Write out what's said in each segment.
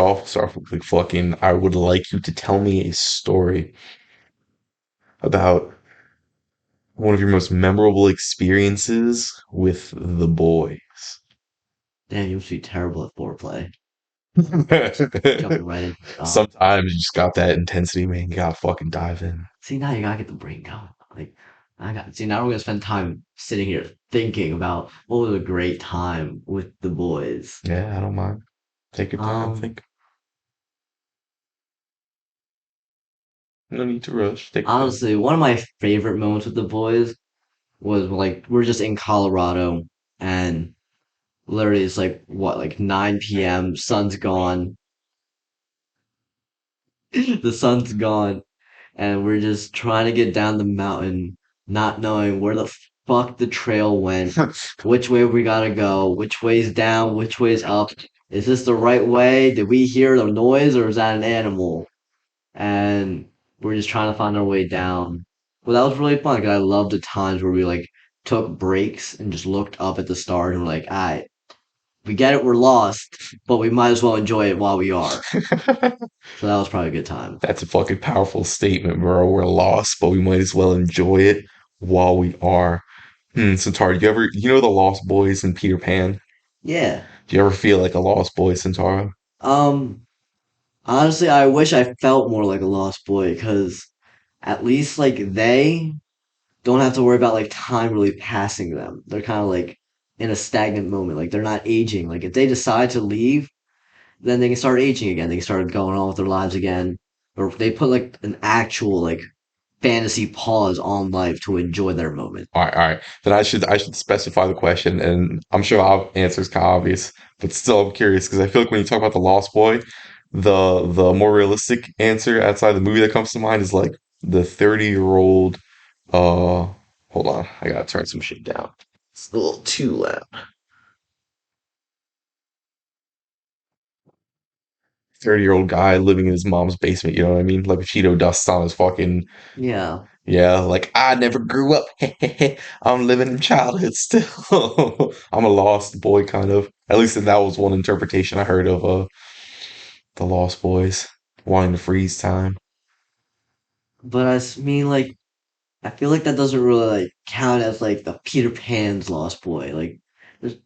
start off with like fucking, I would like you to tell me a story about one of your most memorable experiences with the boys. Damn, you must be terrible at foreplay. Jumping right into it. Sometimes you just got that intensity, man. You gotta fucking dive in. See, now you gotta get the brain going. Like, see, now we're gonna spend time sitting here thinking about what was a great time with the boys. Yeah, I don't mind. Take your time, Um, think. No need to rush. Take your time. Honestly, one of my favorite moments with the boys was like, we're just in Colorado and literally it's like, what, like 9 p.m., sun's gone. The sun's gone and we're just trying to get down the mountain, not knowing where the fuck the trail went, which way we gotta go, which way's down, which way's up. Is this the right way? Did we hear the noise or is that an animal? And we're just trying to find our way down. Well, that was really fun because I love the times where we like took breaks and just looked up at the stars and we're like, all right, we get it, we're lost, but we might as well enjoy it while we are. So that was probably a good time. That's a fucking powerful statement, bro. We're lost, but we might as well enjoy it while we are. Centaur, you know the Lost Boys in Peter Pan? Yeah. Do you ever feel like a Lost Boy, Centaur? Um, Honestly, I wish I felt more like a lost boy because at least like they don't have to worry about like time really passing them. They're kind of like in a stagnant moment. Like they're not aging. Like if they decide to leave, then they can start aging again. They can start going on with their lives again. Or if they put like an actual like fantasy pause on life to enjoy their moment. All right. Then I should specify the question, and I'm sure our answer is kind of obvious, but still I'm curious because I feel like when you talk about the Lost Boy, the more realistic answer outside the movie that comes to mind is like the 30-year-old. Hold on, I gotta turn some shit down. It's a little too loud. 30-year-old guy living in his mom's basement. You know what I mean? Like with Cheeto dust on his fucking. Yeah. Yeah, like I never grew up. I'm living in childhood still. I'm a lost boy, kind of. At least that was one interpretation I heard of the Lost Boys wanting to freeze time. But mean like I feel like that doesn't really like count as like the Peter Pan's Lost Boy. Like,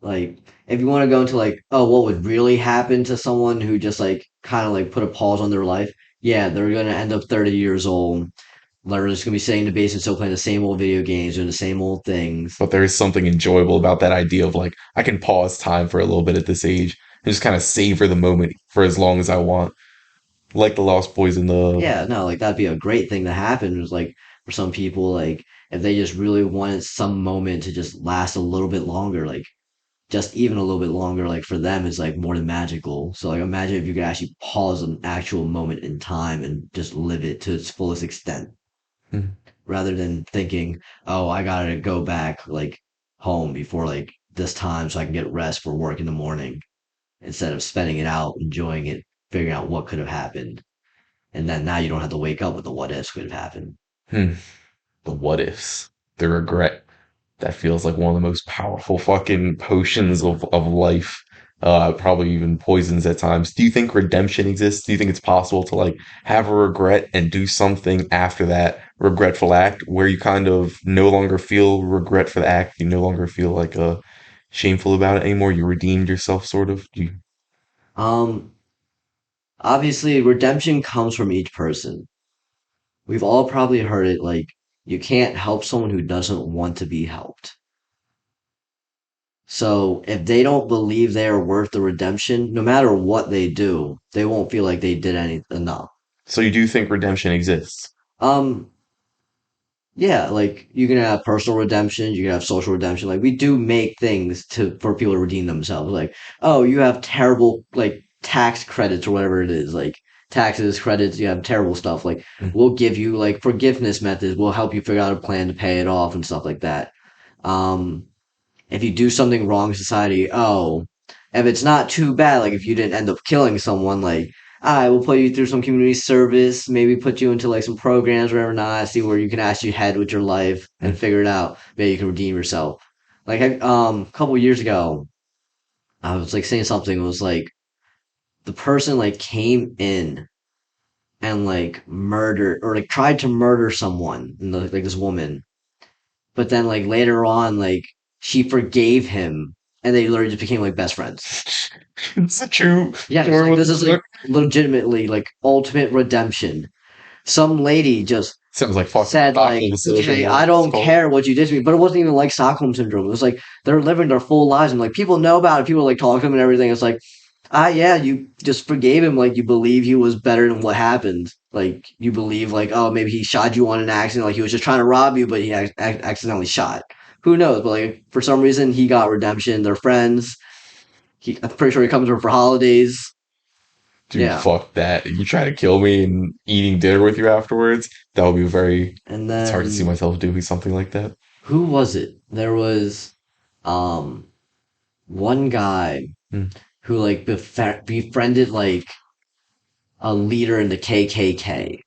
like if you want to go into like, oh, what would really happen to someone who just like kind of like put a pause on their life? Yeah, they're gonna end up 30 years old. They're just gonna be sitting in the basement, still playing the same old video games, doing the same old things. But there is something enjoyable about that idea of like I can pause time for a little bit at this age and just kind of savor the moment for as long as I want. Like the Lost Boys in the. Yeah, no, like that'd be a great thing to happen. Is like for some people, like if they just really wanted some moment to just last a little bit longer, like just even a little bit longer, like for them is like more than magical. So like imagine if you could actually pause an actual moment in time and just live it to its fullest extent Hmm. rather than thinking, oh, I gotta go back like home before like this time so I can get rest for work in the morning instead of spending it out, enjoying it, figuring out what could have happened. And then now you don't have to wake up with the what ifs could have happened. Hmm. The what ifs, the regret. That feels like one of the most powerful fucking potions of life. Probably even poisons at times. Do you think redemption exists? Do you think it's possible to like have a regret and do something after that regretful act where you kind of no longer feel regret for the act, you no longer feel like shameful about it anymore. You redeemed yourself, sort of. Do you, Um, Obviously, redemption comes from each person. We've all probably heard it like, you can't help someone who doesn't want to be helped. So if they don't believe they are worth the redemption, no matter what they do, they won't feel like they did any enough. so you do think redemption exists? Um, yeah, like you can have personal redemption, you can have social redemption. Like we do make things to for people to redeem themselves. Like, oh, you have terrible like tax credits or whatever it is, like taxes, credits, you have terrible stuff. Like Mm. we'll give you like forgiveness methods, we'll help you figure out a plan to pay it off and stuff like that. Um, if you do something wrong in society, oh, if it's not too bad, like if you didn't end up killing someone, like I will put you through some community service, maybe put you into like some programs, whatever not, see where you can actually head with your life and Mm. figure it out. Maybe you can redeem yourself. Like a couple years ago, I was like saying something was like the person like came in and like murdered or like tried to murder someone, and, like this woman, but then like later on, like she forgave him, and they literally just became like best friends. It's a true Yeah, it's story like with this the is like book. legitimately like ultimate redemption. Some lady just Sounds like fucking said like, Stockholm syndrome, okay, or I whatever it's don't called. care what you did to me, but it wasn't even like Stockholm syndrome. It was like they're living their full lives and like people know about it. People like talk to them and everything. It's like, ah, yeah, you just forgave him. Like you believe he was better than what happened. Like you believe like, oh, maybe he shot you on an accident. Like he was just trying to rob you, but he accidentally shot. Who knows? But like for some reason he got redemption. They're friends. I'm pretty sure he comes over for holidays. Dude, Yeah, fuck that. You try to kill me and eating dinner with you afterwards, that would be very, and it's hard to see then myself doing something like that. who was it? There was um one guy Hmm. who like befriended like a leader in the KKK,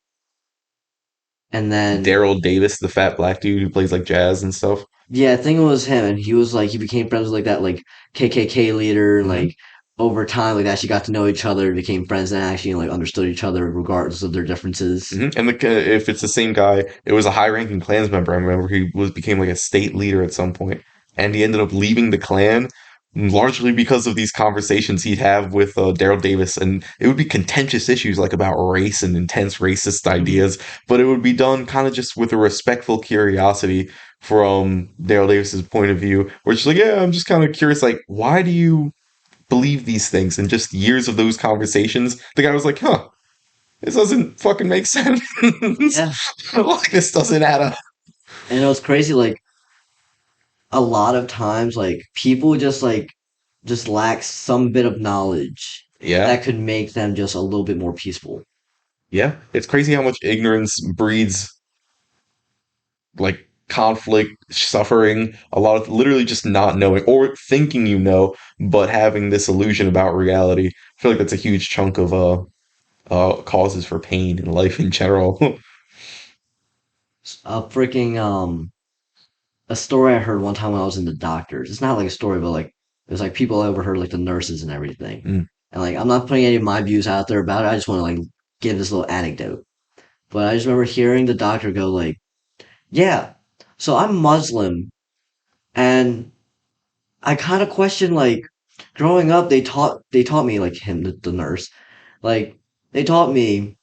and then Daryl Davis, the fat black dude who plays like jazz and stuff. yeah, I think it was him, and he was like he became friends with like that like KKK leader, and Hmm. like over time like they actually got to know each other, became friends, and actually like understood each other regardless of their differences. And if it's the same guy, it was a high-ranking Klans member. I remember he was became like a state leader at some point, and he ended up leaving the Klan largely because of these conversations he'd have with Daryl Davis, and it would be contentious issues like about race and intense racist Mhm. ideas, but it would be done kind of just with a respectful curiosity from Daryl Davis's point of view, where it's like, yeah, I'm just kind of curious, like, why do you believe these things? And just years of those conversations, the guy was like, huh, this doesn't fucking make sense. Yeah, Like this doesn't add up. and it was crazy. Like a lot of times, like people just lack some bit of knowledge Yeah, that could make them just a little bit more peaceful. yeah. It's crazy how much ignorance breeds like conflict, suffering, a lot of literally just not knowing or thinking you know, but having this illusion about reality. I feel like that's a huge chunk of causes for pain in life in general. A freaking a story I heard one time when I was in the doctors. It's not like a story, but like it was like people I overheard like the nurses and everything. Mm. And like I'm not putting any of my views out there about it. I just want to like give this little anecdote. But I just remember hearing the doctor go like, "Yeah, so I'm Muslim, and I kind of question like growing up they taught me like him the nurse like they taught me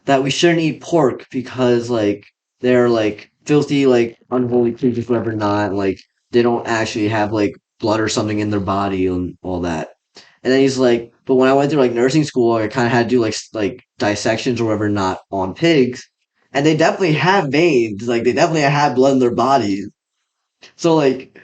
that we shouldn't eat pork because like they're like filthy, like unholy creatures, whatever not, like they don't actually have like blood or something in their body and all that. And then he's like, but when I went through like nursing school, I kind of had to do like dissections or whatever not on pigs, and they definitely have veins, like they definitely have blood in their bodies. So like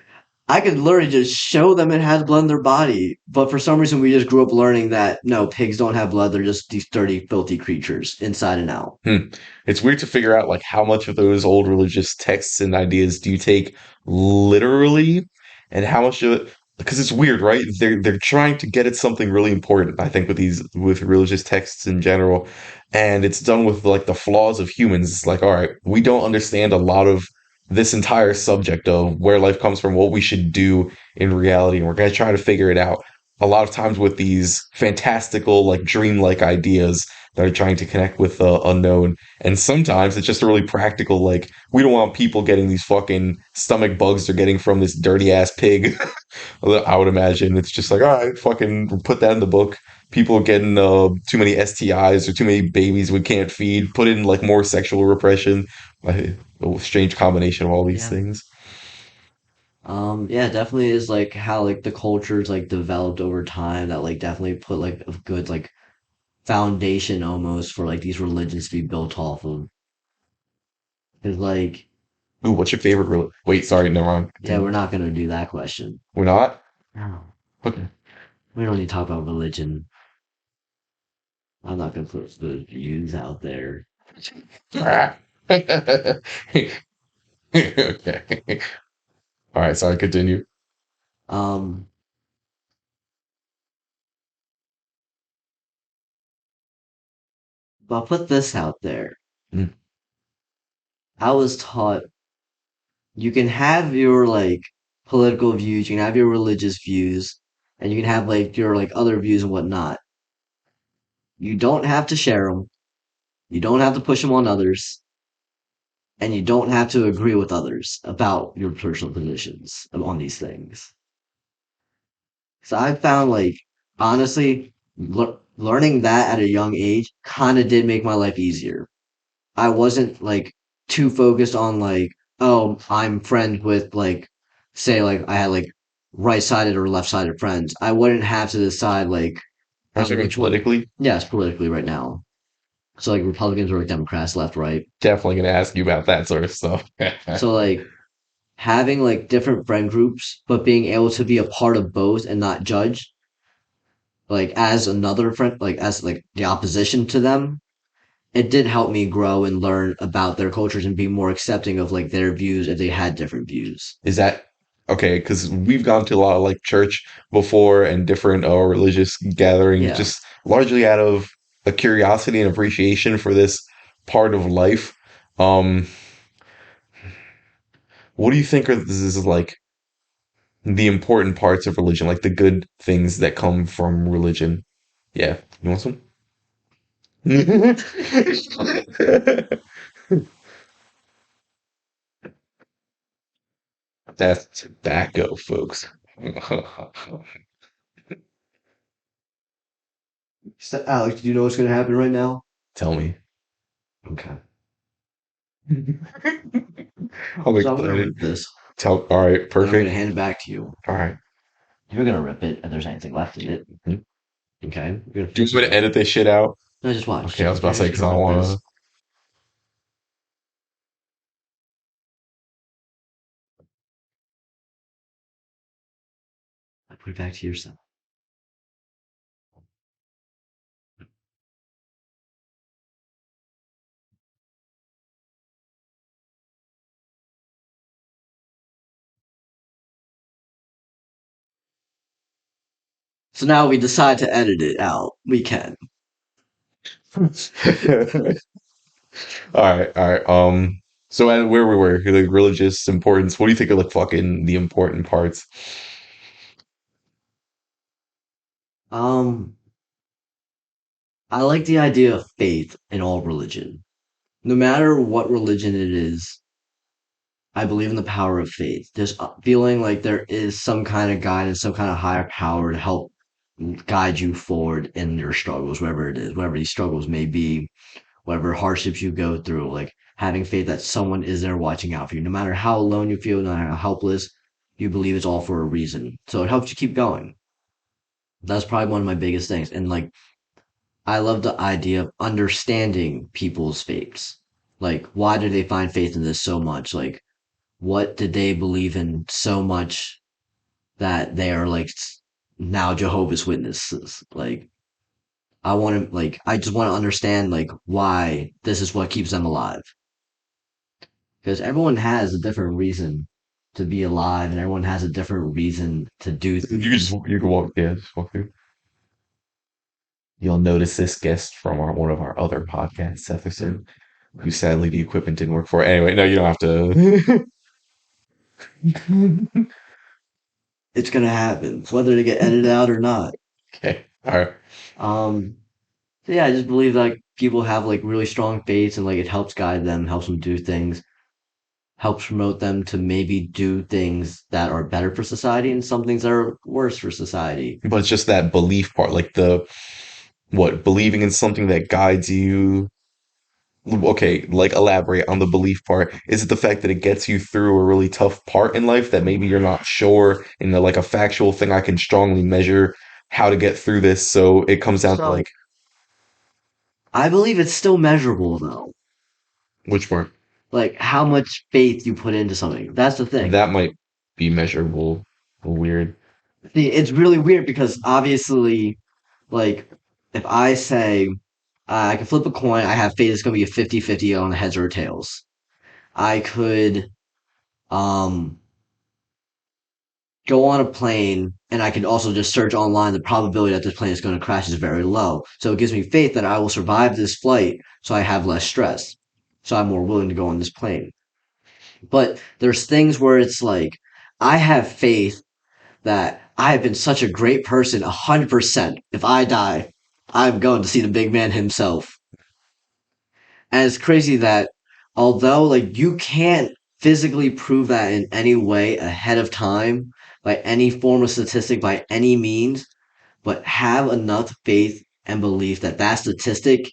I could literally just show them it has blood in their body, but for some reason we just grew up learning that no, pigs don't have blood, they're just these dirty, filthy creatures inside and out. Hmm. It's weird to figure out like how much of those old religious texts and ideas do you take literally, and how much of it, because it's weird, right? They're trying to get at something really important, I think, with these with religious texts in general, and it's done with like the flaws of humans. It's like, all right, we don't understand a lot of this entire subject of where life comes from, what we should do in reality, and we're gonna try to figure it out. A lot of times with these fantastical, like dreamlike ideas that are trying to connect with the unknown. And sometimes it's just a really practical, like, we don't want people getting these fucking stomach bugs they're getting from this dirty ass pig. I would imagine it's just like, all right, fucking put that in the book. People getting too many STIs or too many babies we can't feed. Put in like more sexual repression. Like, a strange combination of all these Yeah. things. Yeah, definitely is like how like the cultures like developed over time that like definitely put like a good like foundation almost for like these religions to be built off of. Cause like, Ooh, what's your favorite? Wait, sorry, never mind. yeah, Continue. we're not gonna do that question. We're not. No, Okay. we don't need to talk about religion. I'm not gonna put the views out there. Okay. All right, sorry, continue. Um, but I'll put this out there. Mm. I was taught you can have your like political views, you can have your religious views, and you can have like your like other views and whatnot. You don't have to share them. You don't have to push them on others, and you don't have to agree with others about your personal positions on these things. So I found like honestly, learning that at a young age kind of did make my life easier. I wasn't like too focused on like, oh, I'm friends with like, say like I had like right-sided or left-sided friends. I wouldn't have to decide like, I was thinking which one. politically. Yes, politically right now. So like Republicans or like Democrats, left, right. Definitely gonna ask you about that sort of stuff. So like having like different friend groups, but being able to be a part of both and not judge like as another friend, like as like the opposition to them, it did help me grow and learn about their cultures and be more accepting of like their views if they had different views. Is that okay? Because we've gone to a lot of like church before and different religious gatherings, Yeah. just largely out of a curiosity and appreciation for this part of life. Um, what do you think are this is like the important parts of religion, like the good things that come from religion? Yeah, you want some? That's tobacco, folks. So, Alex, do you know what's going to happen right now? Tell me. Okay. I'm So I'm going to excited. rip this All right, and I'm going perfect. to hand it back to you. All right. You're going to rip it if there's anything left in it. Hmm? Okay. You're going to Do you fix want it me to up. edit this shit out? No, just watch. Okay, I was about You're to say just because going I to don't rip want this. to. I put it back to yourself. So now we decide to edit it out. We can. All right. So where we were, like religious importance. What do you think are like fucking the important parts? Um, I like the idea of faith in all religion. No matter what religion it is, I believe in the power of faith. Just feeling like there is some kind of guidance, some kind of higher power to help guide you forward in your struggles, wherever it is, whatever these struggles may be, whatever hardships you go through. Like having faith that someone is there watching out for you, no matter how alone you feel, no matter how helpless, you believe it's all for a reason. So it helps you keep going. That's probably one of my biggest things. And like, I love the idea of understanding people's faiths. Like, why do they find faith in this so much? Like, what did they believe in so much that they are like now Jehovah's Witnesses? Like, I just want to understand like why this is what keeps them alive. Because everyone has a different reason to be alive, and everyone has a different reason to do things. You can walk, yeah, just walk through. You'll notice this guest from one of our other podcasts episode, who sadly the equipment didn't work for. Anyway, no, you don't have to. It's gonna happen, whether they get edited out or not. Okay, all right. Um, so yeah, I just believe like people have like really strong faiths, and like it helps guide them, helps them do things, helps promote them to maybe do things that are better for society and some things that are worse for society. But it's just that belief part, like the what believing in something that guides you. Okay, like elaborate on the belief part. Is it the fact that it gets you through a really tough part in life that maybe you're not sure in the like a factual thing I can strongly measure how to get through this? So it comes down to So like I believe it's still measurable though. which part? Like how much faith you put into something. That's the thing. That might be measurable. Weird. See, it's really weird because obviously, like, if I say I can flip a coin, I have faith it's going to be a 50-50 on the heads or tails. I could um go on a plane and I could also just search online the probability that this plane is going to crash is very low. So it gives me faith that I will survive this flight so I have less stress. So I'm more willing to go on this plane. But there's things where it's like I have faith that I have been such a great person 100%. If I die, I'm going to see the big man himself. And it's crazy that although like you can't physically prove that in any way ahead of time by any form of statistic by any means, but have enough faith and belief that that statistic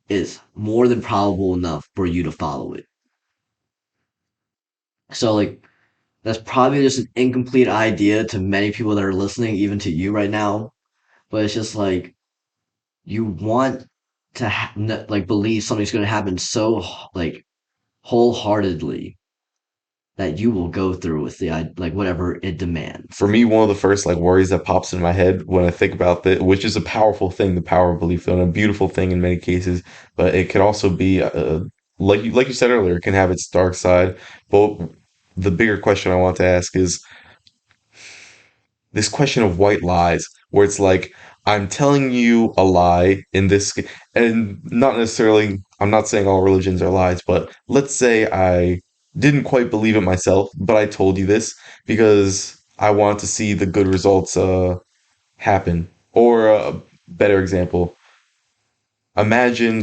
is more than probable enough for you to follow it. So like that's probably just an incomplete idea to many people that are listening, even to you right now. But it's just like you want to like believe something's going to happen so like wholeheartedly that you will go through with the like whatever it demands. For me, one of the first like worries that pops in my head when I think about that, which is a powerful thing, the power of belief, and a beautiful thing in many cases, but it could also be, like you said earlier, it can have its dark side. But the bigger question I want to ask is this question of white lies, where it's like, I'm telling you a lie in this, and not necessarily, I'm not saying all religions are lies, but let's say I didn't quite believe it myself, but I told you this because I want to see the good results happen. Or a better example, imagine,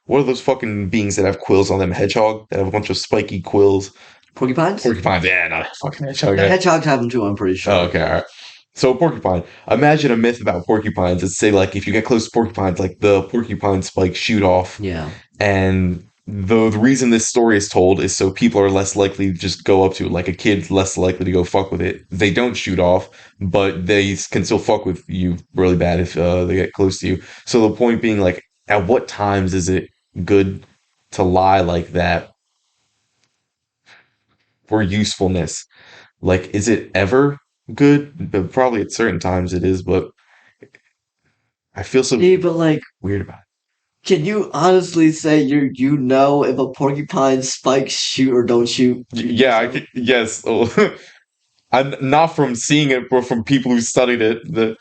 what are those fucking beings that have quills on them? Hedgehog that have a bunch of spiky quills. Porcupines? Porcupines, yeah, not a fucking hedgehog. The hedgehogs have them too, I'm pretty Oh, sure. okay, all right. So porcupine. Imagine a myth about porcupines. It's say like if you get close to porcupines, like the porcupine spikes shoot off, Yeah. and the reason this story is told is so people are less likely to just go up to it. Like a kid's less likely to go fuck with it. They don't shoot off, but they can still fuck with you really bad if they get close to you. So the point being, like, at what times is it good to lie like that for usefulness? Like, is it ever good? But probably at certain times it is, but I feel so See, but like, weird about can you honestly say you know if a porcupine spikes shoot or don't shoot? it. Yeah, yes. Oh, I'm not from seeing it, but from people who studied it.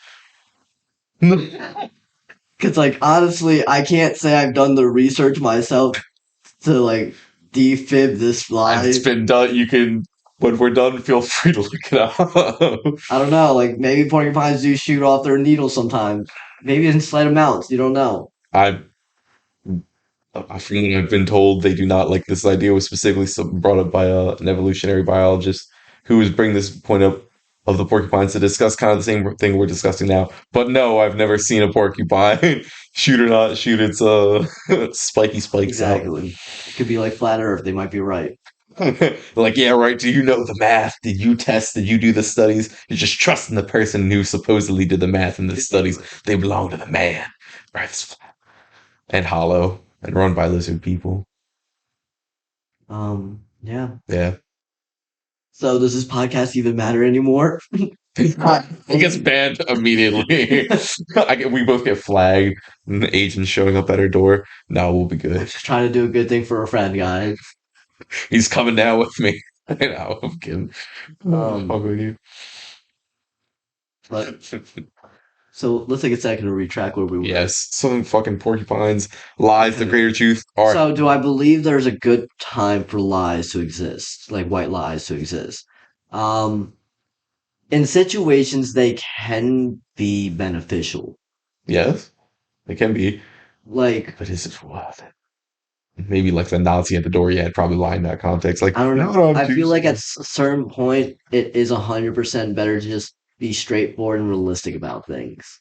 Because like honestly, I can't say I've done the research myself to like defib this It's lie. been done. You can, when we're done, feel free to look it up. I don't know. Like maybe porcupines do shoot off their needles sometimes. Maybe in slight amounts. You don't know. I from what I've been told, they do not like this idea was specifically brought up by an evolutionary biologist who was bringing this point up of the porcupines to discuss kind of the same thing we're discussing now. But no, I've never seen a porcupine shoot or not shoot its spiky spikes out. Exactly. It could be like flat Earth. They might be right. Like, yeah, right. Do you know the math? Did you test? Did you do the studies? You're just trusting the person who supposedly did the math and the studies. They belong to the man. Right. And hollow and run by lizard people. Yeah. Yeah. So does this podcast even matter anymore? It gets banned immediately. We both get flagged, and the agent's showing up at our door. No, we'll be We're good. just trying to do a good thing for a friend, guys. He's coming down with me. I know, I'm kidding. Fuck Um, with you. but so let's take a second to retrack where we were. Yes, some fucking porcupines, lies, the Okay. greater truth are. So do I believe there's a good time for lies to exist, like white lies to exist? Um, in situations they can be beneficial. Yes, it can be. Like, But is it worth it? Maybe like the Nazi at the door, yeah, I'd probably lie in that context. Like, I don't know. no, I'm I feel like at Tuesday. a certain point, it is 100% better to just be straightforward and realistic about things.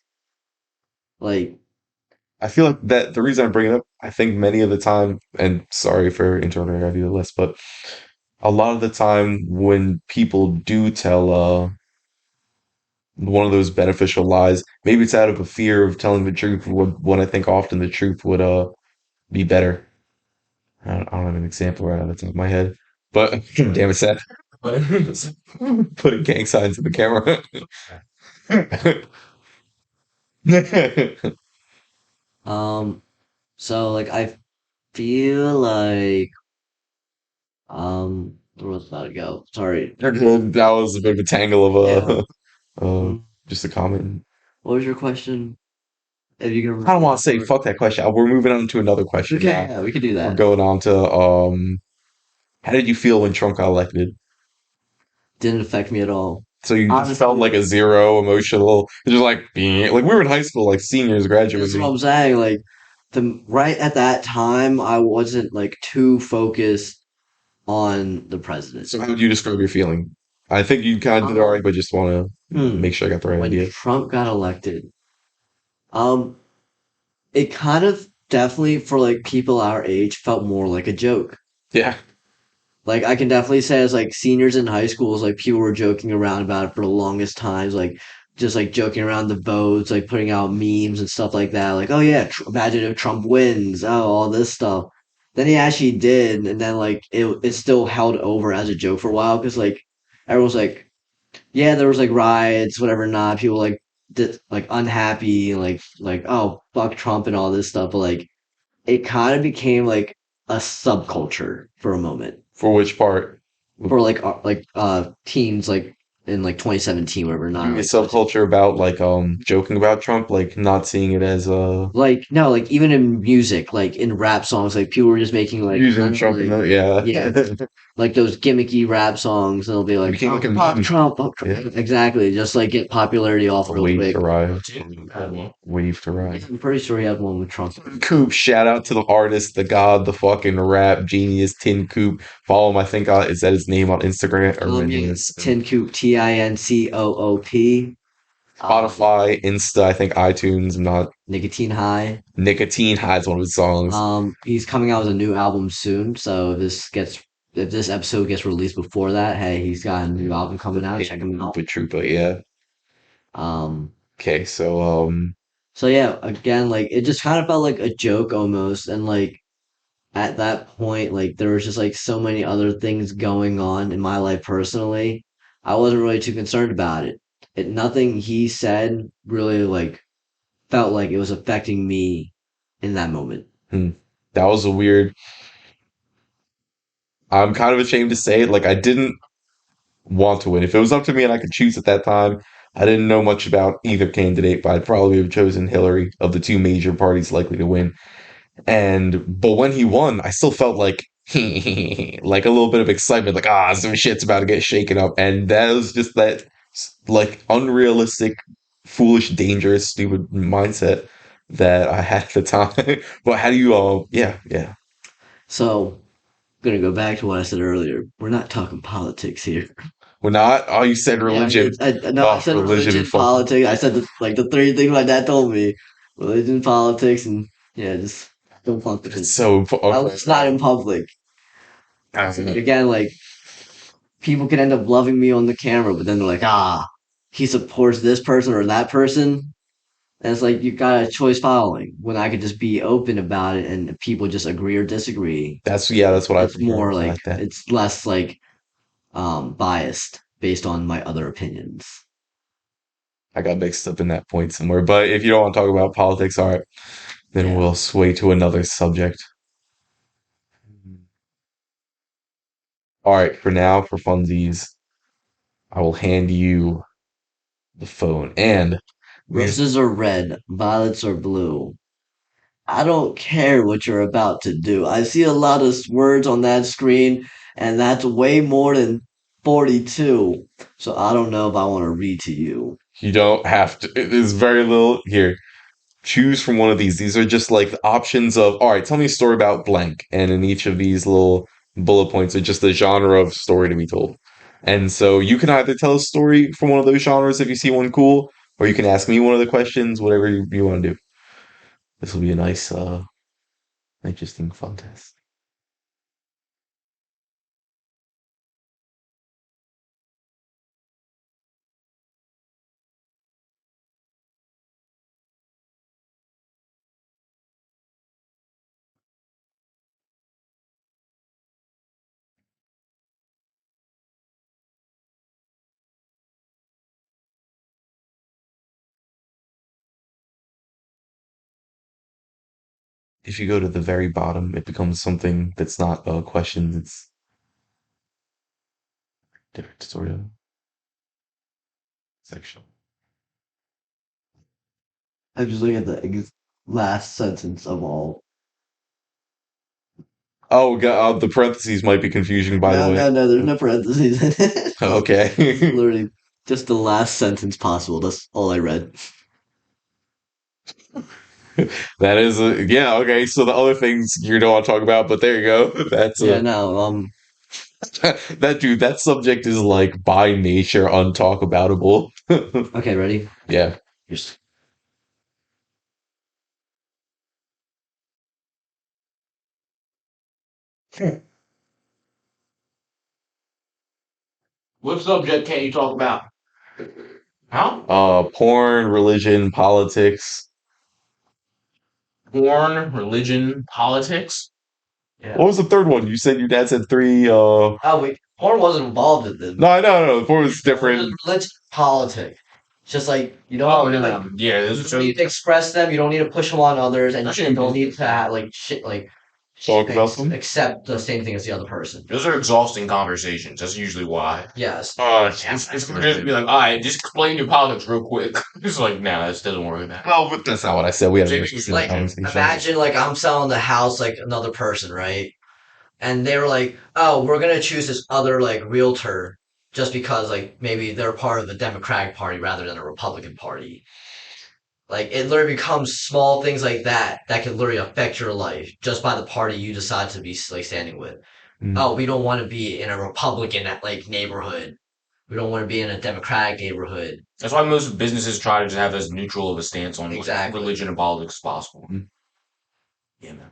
Like, I feel like that the reason I bring it up, I think many of the time, and sorry for interrupting I do the list, but a lot of the time when people do tell one of those beneficial lies, maybe it's out of a fear of telling the truth. When I think often the truth would be better. I don't have an example right out of the top of my head, but damn it, Seth. Putting gang signs in the camera. um, so like I feel like where was I about to go? Sorry. That was a bit of a tangle of Yeah. Mm, just a comment. what was your question? If you can I don't want to say remember. fuck that question. We're moving on to another question Okay, now. yeah, we could do We're that. going on to how did you feel when Trump got elected? Didn't affect me at all. So you just felt like Honestly, a zero emotional, just like being like we were in high school, like seniors that's what graduating. I'm saying. Like the right at that time, I wasn't like too focused on the president. So how would you describe your feeling? I think you kind of did all right, Um, but just want to hmm, make sure I got the right when idea. Trump got elected, um, it kind of definitely for like people our age felt more like a joke. Yeah, Like I can definitely say as like seniors in high schools, like people were joking around about it for the longest times, like just like joking around the votes, like putting out memes and stuff like that. Like, oh yeah, imagine if Trump wins, oh all this stuff. Then he actually did, and then like it still held over as a joke for a while because like everyone's like, yeah, there was like riots, whatever, not people like unhappy, like oh fuck Trump and all this stuff, but like it kind of became like a subculture for a moment for which part? for teens like in like 2017 whatever You not mean a like 20, subculture about like joking about Trump, like not seeing it as like no like even in music like in rap songs like people were just making like using kind of Trump in like the yeah. yeah like those gimmicky rap songs and they'll be It like became like oh a fuck meme. Trump, fuck Yeah. Trump. Exactly just like get popularity off A real wave quick. to ride. Wave to Yeah, ride. I'm pretty sure he had one with Trump. Coop, shout out to the artist, the god, the fucking rap genius, Tin Coop. Follow him. I think is that his name on Instagram or Yeah, it's Tincoop Tincoop. Spotify, Insta. I think iTunes. I'm not. Nicotine High. Nicotine has one of his songs. He's coming out with a new album soon, so if this episode gets released before that, hey, he's got a new album coming out. Check him out. But Troopa, yeah. Um, Okay, so so yeah, again, like it just kind of felt like a joke almost, and like at that point, like there was just like so many other things going on in my life personally. I wasn't really too concerned about it. Nothing he said really like felt like it was affecting me in that moment. hmm, that was a weird. I'm kind of ashamed to say it. Like I didn't want to win. If it was up to me and I could choose at that time, I didn't know much about either candidate, but I'd probably have chosen Hillary of the two major parties likely to win. But when he won, I still felt like like a little bit of excitement, like some shit's about to get shaken up, and that was just that like unrealistic, foolish, dangerous, stupid mindset that I had at the time. But how do you all? Yeah, yeah. So I'm gonna go back to what I said earlier. We're not talking politics here. We're not. Oh, you said Yeah, religion. no, I Oh, said religion religion, and fuck. politics. I said like the three things my dad told me: religion, politics, and yeah, just don't fuck with It's it. so At okay. least not in public. Uh, Again, like people can end up loving me on the camera, but then they're like, he supports this person or that person. And it's like you got a choice following when I could just be open about it and people just agree or disagree. that's yeah. That's what I It's prefer. more I like like that. it's less like biased based on my other opinions. I got mixed up in that point somewhere. But if you don't want to talk about politics, all right, then Yeah. we'll sway to another subject. All right, for now, for funsies, I will hand you the phone. And we're Roses are red, violets are blue. I don't care what you're about to do. I see a lot of words on that screen, and that's way more than 42. So I don't know if I want to read to you. you don't have to. There's very little here. Choose from one of these. These are just like the options of, all right, tell me a story about blank. And in each of these little bullet points are just the genre of story to be told. And so you can either tell a story from one of those genres if you see one cool, or you can ask me one of the questions, whatever you want to do. This will be a nice, interesting fun test. If you go to the very bottom, it becomes something that's not questions, it's different sort of section. I'm just looking at the last sentence of all. Oh, God, the parentheses might be confusing, by the No, way. no, no, there's no parentheses in it. It's Okay. literally. Just the last sentence possible. That's all I read. That is yeah, okay. So the other things you don't want to talk about, but there you go. That's Yeah, a no, that dude. That subject is like by nature untalkaboutable. okay, ready? Yeah. Just What subject can't you talk about? Huh? Porn, religion, politics. Porn, religion, politics? What yeah. was the third one? You said your dad said three. Oh wait, porn wasn't involved in them. No, I know, no. The porn was Just different. religion, politics. It's just like you Oh, don't no, like no. Yeah, you those don't are need to express them. You don't need to push them on others, and especially you in don't need business. to have, like shit like Talk about them. accept the same thing as the other person. Those are exhausting conversations. That's usually why. Yes. It's gonna just be like, all right, just explain your politics real quick. It's like, nah, this doesn't work like that. No, but that's not what I said. We had a Same very thing with specific Like religion. conversation. imagine like I'm selling the house like another person, right? And they were like, "Oh, we're gonna choose this other like realtor just because like maybe they're part of the Democratic Party rather than a Republican Party." Like it literally becomes small things like that that can literally affect your life just by the party you decide to be like standing with. Mm. Oh, we don't want to be in a Republican like neighborhood. We don't want to be in a Democratic neighborhood. That's why most businesses try to just have as neutral of a stance on like, Exactly. religion and politics as possible. Yeah, man.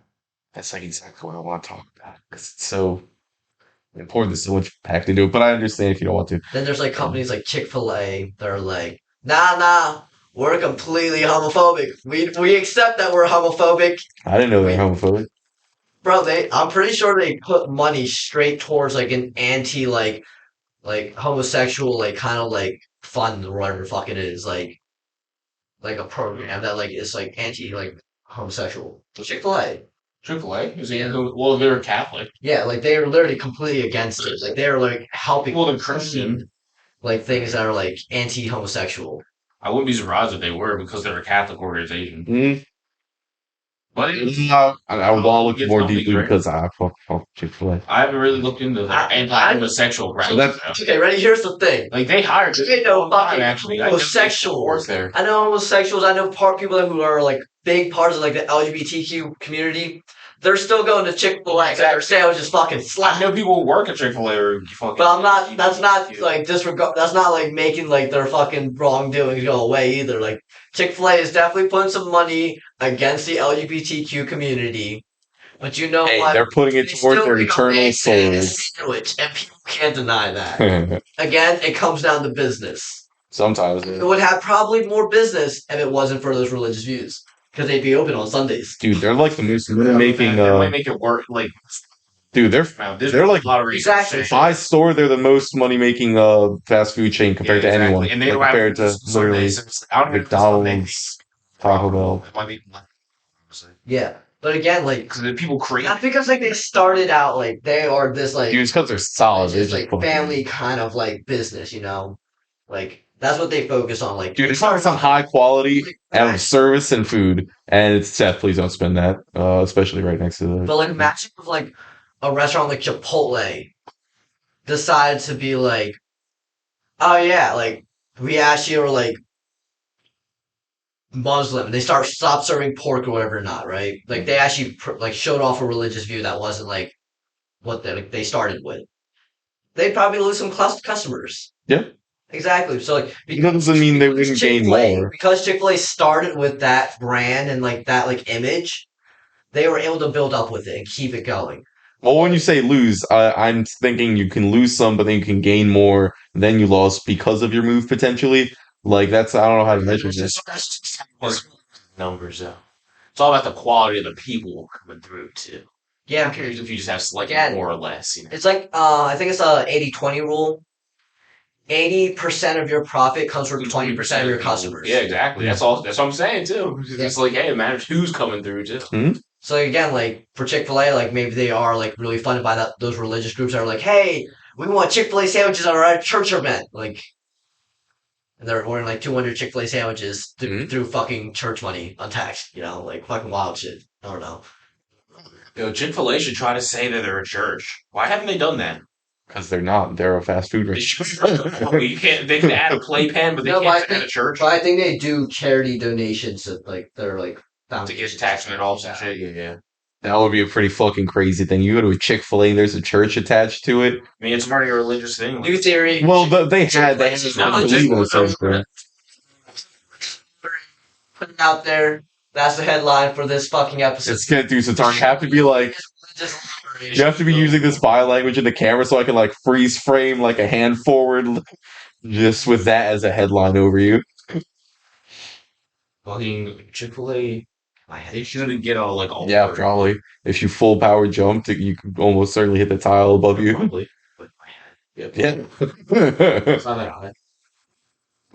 That's like exactly what I want to talk about because it's so important. There's so much packed into it, but I understand if you don't want to. Then there's like Um, companies like Chick-fil-A that are like, nah, we're completely homophobic. We accept that we're homophobic. I didn't know they were We homophobic. Bro, I'm pretty sure they put money straight towards like an anti like homosexual like kind of like fund or whatever the fuck it is like a program that like is like anti like homosexual. Chick-fil-A. Chick-fil-A? Is it, Yeah. well, they're Catholic. Yeah, like they are literally completely against it. Like they're like helping Well, they're Christian. like things that are like anti-homosexual. I wouldn't be surprised if they were because they're a Catholic organization. Mm. But I want to look it's more companies, deeply right? because I fuck Chick-fil-A. I haven't really looked into the I- anti-homosexual So practice. that's Okay, ready? Here's the thing. Like they hired I know all the time, fucking actually. I know they homosexuals. work there. I know homosexuals. I know people who are like big parts of like the LGBTQ community. They're still going to Chick-fil-A. Exactly. Their sandwich is fucking I slap. know people who work at Chick-fil-A are fucking. But I'm not. That's not like disregard. That's not like making like their fucking wrongdoings go away either. Like Chick-fil-A is definitely putting some money against the LGBTQ community. But you know Hey, what? they're putting it They towards still their make a eternal big souls. sandwich, and people can't deny that. Again, it comes down to business. Sometimes, It would have probably more business if it wasn't for those religious views because they'd be open on Sundays. dude, they're like the most That making. might make it work. Like, Dude, they're wow, there's they're like a lot of reasons. Exactly. by store. They're the most money making fast food chain compared to exactly. anyone. And they Like, don't have compared to literally Sundays. So I don't know if it's Sunday. McDonald's, Taco Bell. It might be Yeah, but again, like because the people create. not because like they started out like they are this like Dude, it's because they're solid. They it's just like fucking- family kind of like business, you know, like that's what they focus on. Like, Dude, it's not some high quality out of but service and food. And it's Seth, please don't spend that. Especially right next to the. like imagine if like a restaurant like Chipotle decided to be like, oh yeah, like we actually are like Muslim. They stop serving pork or whatever, not right. Like they actually like showed off a religious view that wasn't like what they started with. They'd probably lose some customers. Yeah. Exactly. So like It doesn't mean they wouldn't gain Chick-fil-A, more. because Chick-fil-A started with that brand and like that like image, they were able to build up with it and keep it going. Well, when you say lose, I'm thinking you can lose some, but then you can gain more than you lost because of your move potentially. Like that's I don't know how to measure this. That's just numbers, though. It's all about the quality of the people coming through too. Yeah. Who cares if you just have slightly Again, more or less? You know. it's like I think it's a 80-20 rule. 80% of your profit comes from 20% of your customers. Yeah, exactly. That's all. That's what I'm saying too. It's like, hey, it matters who's coming through too. Hmm? So again, like for Chick-fil-A, like maybe they are like really funded by those religious groups that are like, hey, we want Chick-fil-A sandwiches at our church event. Like, and they're ordering like 200 Chick-fil-A sandwiches through fucking church money untaxed, you know, like fucking wild shit. I don't know. Chick-fil-A should try to say that they're a church. Why haven't they done that? Because they're not. They're a fast food restaurant. You can't. They can add a playpen, but they No, can't add a church but I think they do charity donations that like they're like to get tax write-offs and shit. Yeah. That would be a pretty fucking crazy thing. You go to a Chick-fil-A, there's a church attached to it. I mean, it's already a religious thing. New theory. Well, they had No, believe in a certain thing. Put it out there. That's the headline for this fucking episode. It's gonna do Sonthara. You have to be like, you have to be using this bio language in the camera so I can like freeze frame like a hand forward, just with that as a headline over you. Fucking Chick-fil-A. They shouldn't get all like all. Yeah, probably. If you full power jumped, you could almost certainly hit the tile above you. Probably. But my head. Yeah. It's not that high.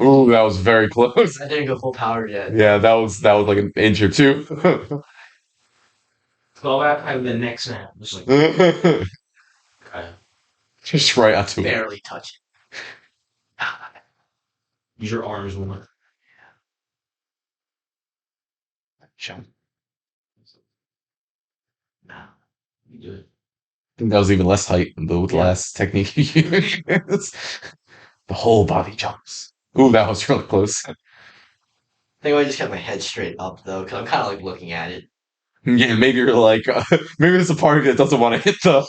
Ooh, that was very close. I didn't go full power yet. Yeah, that was like an inch or two. Go back have the next snap. Just like okay. Just right onto it. Barely touch it. Use your arms more. Jump. No. You do it. I think that was even less height than the last technique you used. The whole body jumps. Ooh, that was really close. I think I just kept my head straight up though, because I'm kind of like looking at it. Yeah, maybe you're like, maybe there's a part of you that doesn't want to hit the.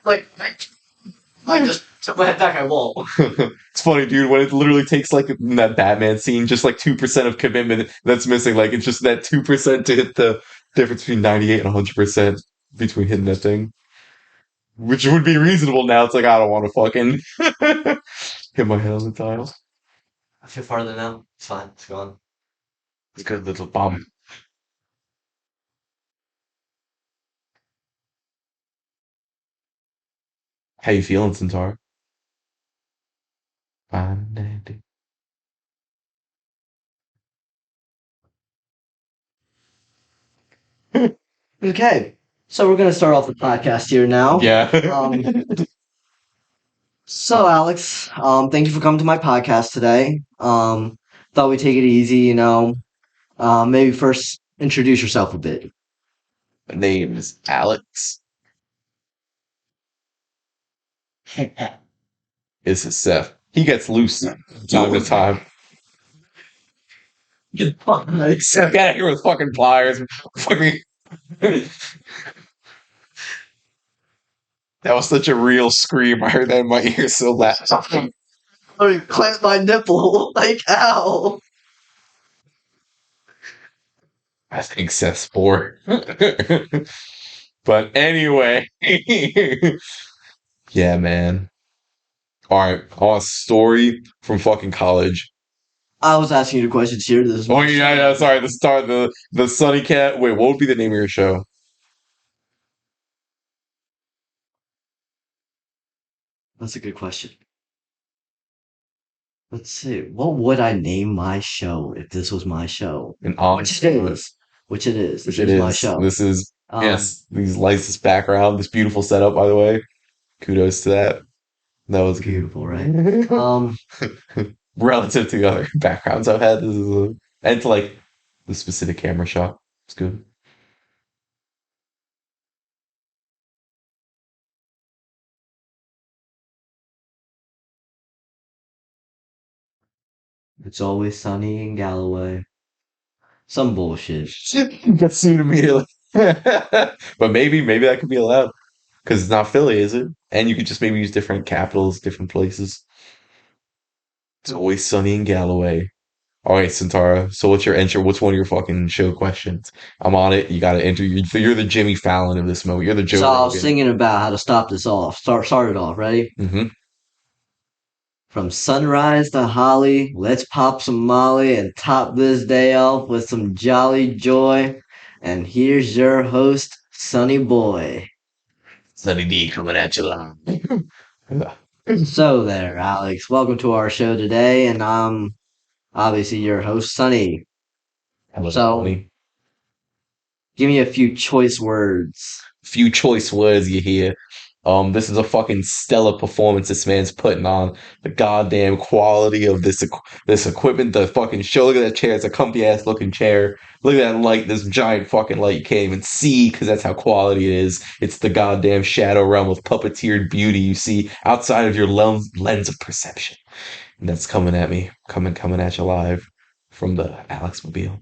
Like, I just took my head back. I won't. It's funny, dude, when it literally takes like in that Batman scene, just like 2% of commitment that's missing. Like, it's just that 2% to hit the difference between 98 and 100% between hitting that thing. Which would be reasonable now. It's like, I don't want to fucking hit my head on the tile. I feel farther now. It's fine. It's gone. It's good little bomb. How you feeling, Sonthara? Fine, dandy. Okay, so we're gonna start off the podcast here now. Yeah. So Alex, thank you for coming to my podcast today. Thought we'd take it easy, you know. Maybe first introduce yourself a bit. My name is Alex. This is Seth. He gets loose from time to time. Get the fuck out. Seth, get out of here with fucking pliers. Fucking. That was such a real scream. I heard that in my ear so loud. I clamped my nipple. Like, ow. I think Seth's 4. But anyway. Yeah, man. Alright, I want a story from fucking college. I was asking you the questions here. This is Oh, yeah, sorry. The Sunny Cat. Wait, what would be the name of your show? That's a good question. Let's see. What would I name my show if this was my show? An honest. Which it is. Which This it is my is. show. This is, Um, yes, these lights, this background, this beautiful setup, by the way. Kudos to that. That was beautiful, right? Relative to the other backgrounds I've had, this is and to like the specific camera shot. It's good. It's always sunny in Galloway. Some bullshit. Get sued immediately. But maybe that could be allowed. Because it's not Philly, is it? And you could just maybe use different capitals, different places. It's always sunny in Galloway. All right, Sonthara. So what's your intro? What's one of your fucking show questions? I'm on it. You got to enter. You're the Jimmy Fallon of this moment. You're the Joe So I was Rogan. thinking about how to stop this off. Start it off. Ready? Mm-hmm. From sunrise to holly, let's pop some molly and top this day off with some jolly joy. And here's your host, Sunny Boy. Sunny D coming at you live. So there, Alex. Welcome to our show today, and I'm obviously your host, Sunny. So, give me a few choice words. Few choice words you hear. This is a fucking stellar performance this man's putting on. The goddamn quality of this equipment, the fucking show. Look at that chair. It's a comfy ass looking chair. Look at that light, this giant fucking light you can't even see because that's how quality it is. It's the goddamn shadow realm of puppeteered beauty you see outside of your lens of perception. And that's coming at me, coming at you live from the Alex Mobile.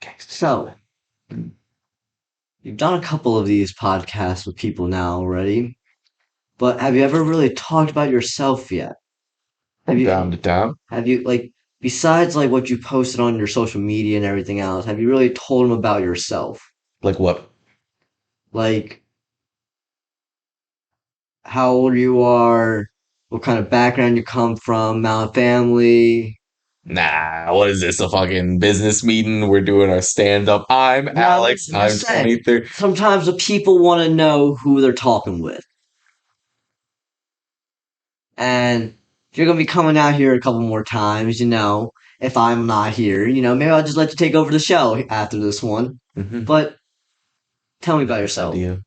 Gangsta. So, you've done a couple of these podcasts with people now already, but have you ever really talked about yourself yet? Have From you down to down. have you like besides like what you posted on your social media and everything else, have you really told them about yourself? Like what? Like how old you are, what kind of background you come from, amount of family. Nah, what is this? A fucking business meeting? We're doing our stand up. I'm Now, Alex. I'm I'm just saying, 23. sometimes the people want to know who they're talking with. And if you're gonna be coming out here a couple more times, if I'm not here, maybe I'll just let you take over the show after this one. Mm-hmm. But tell me about This yourself. idea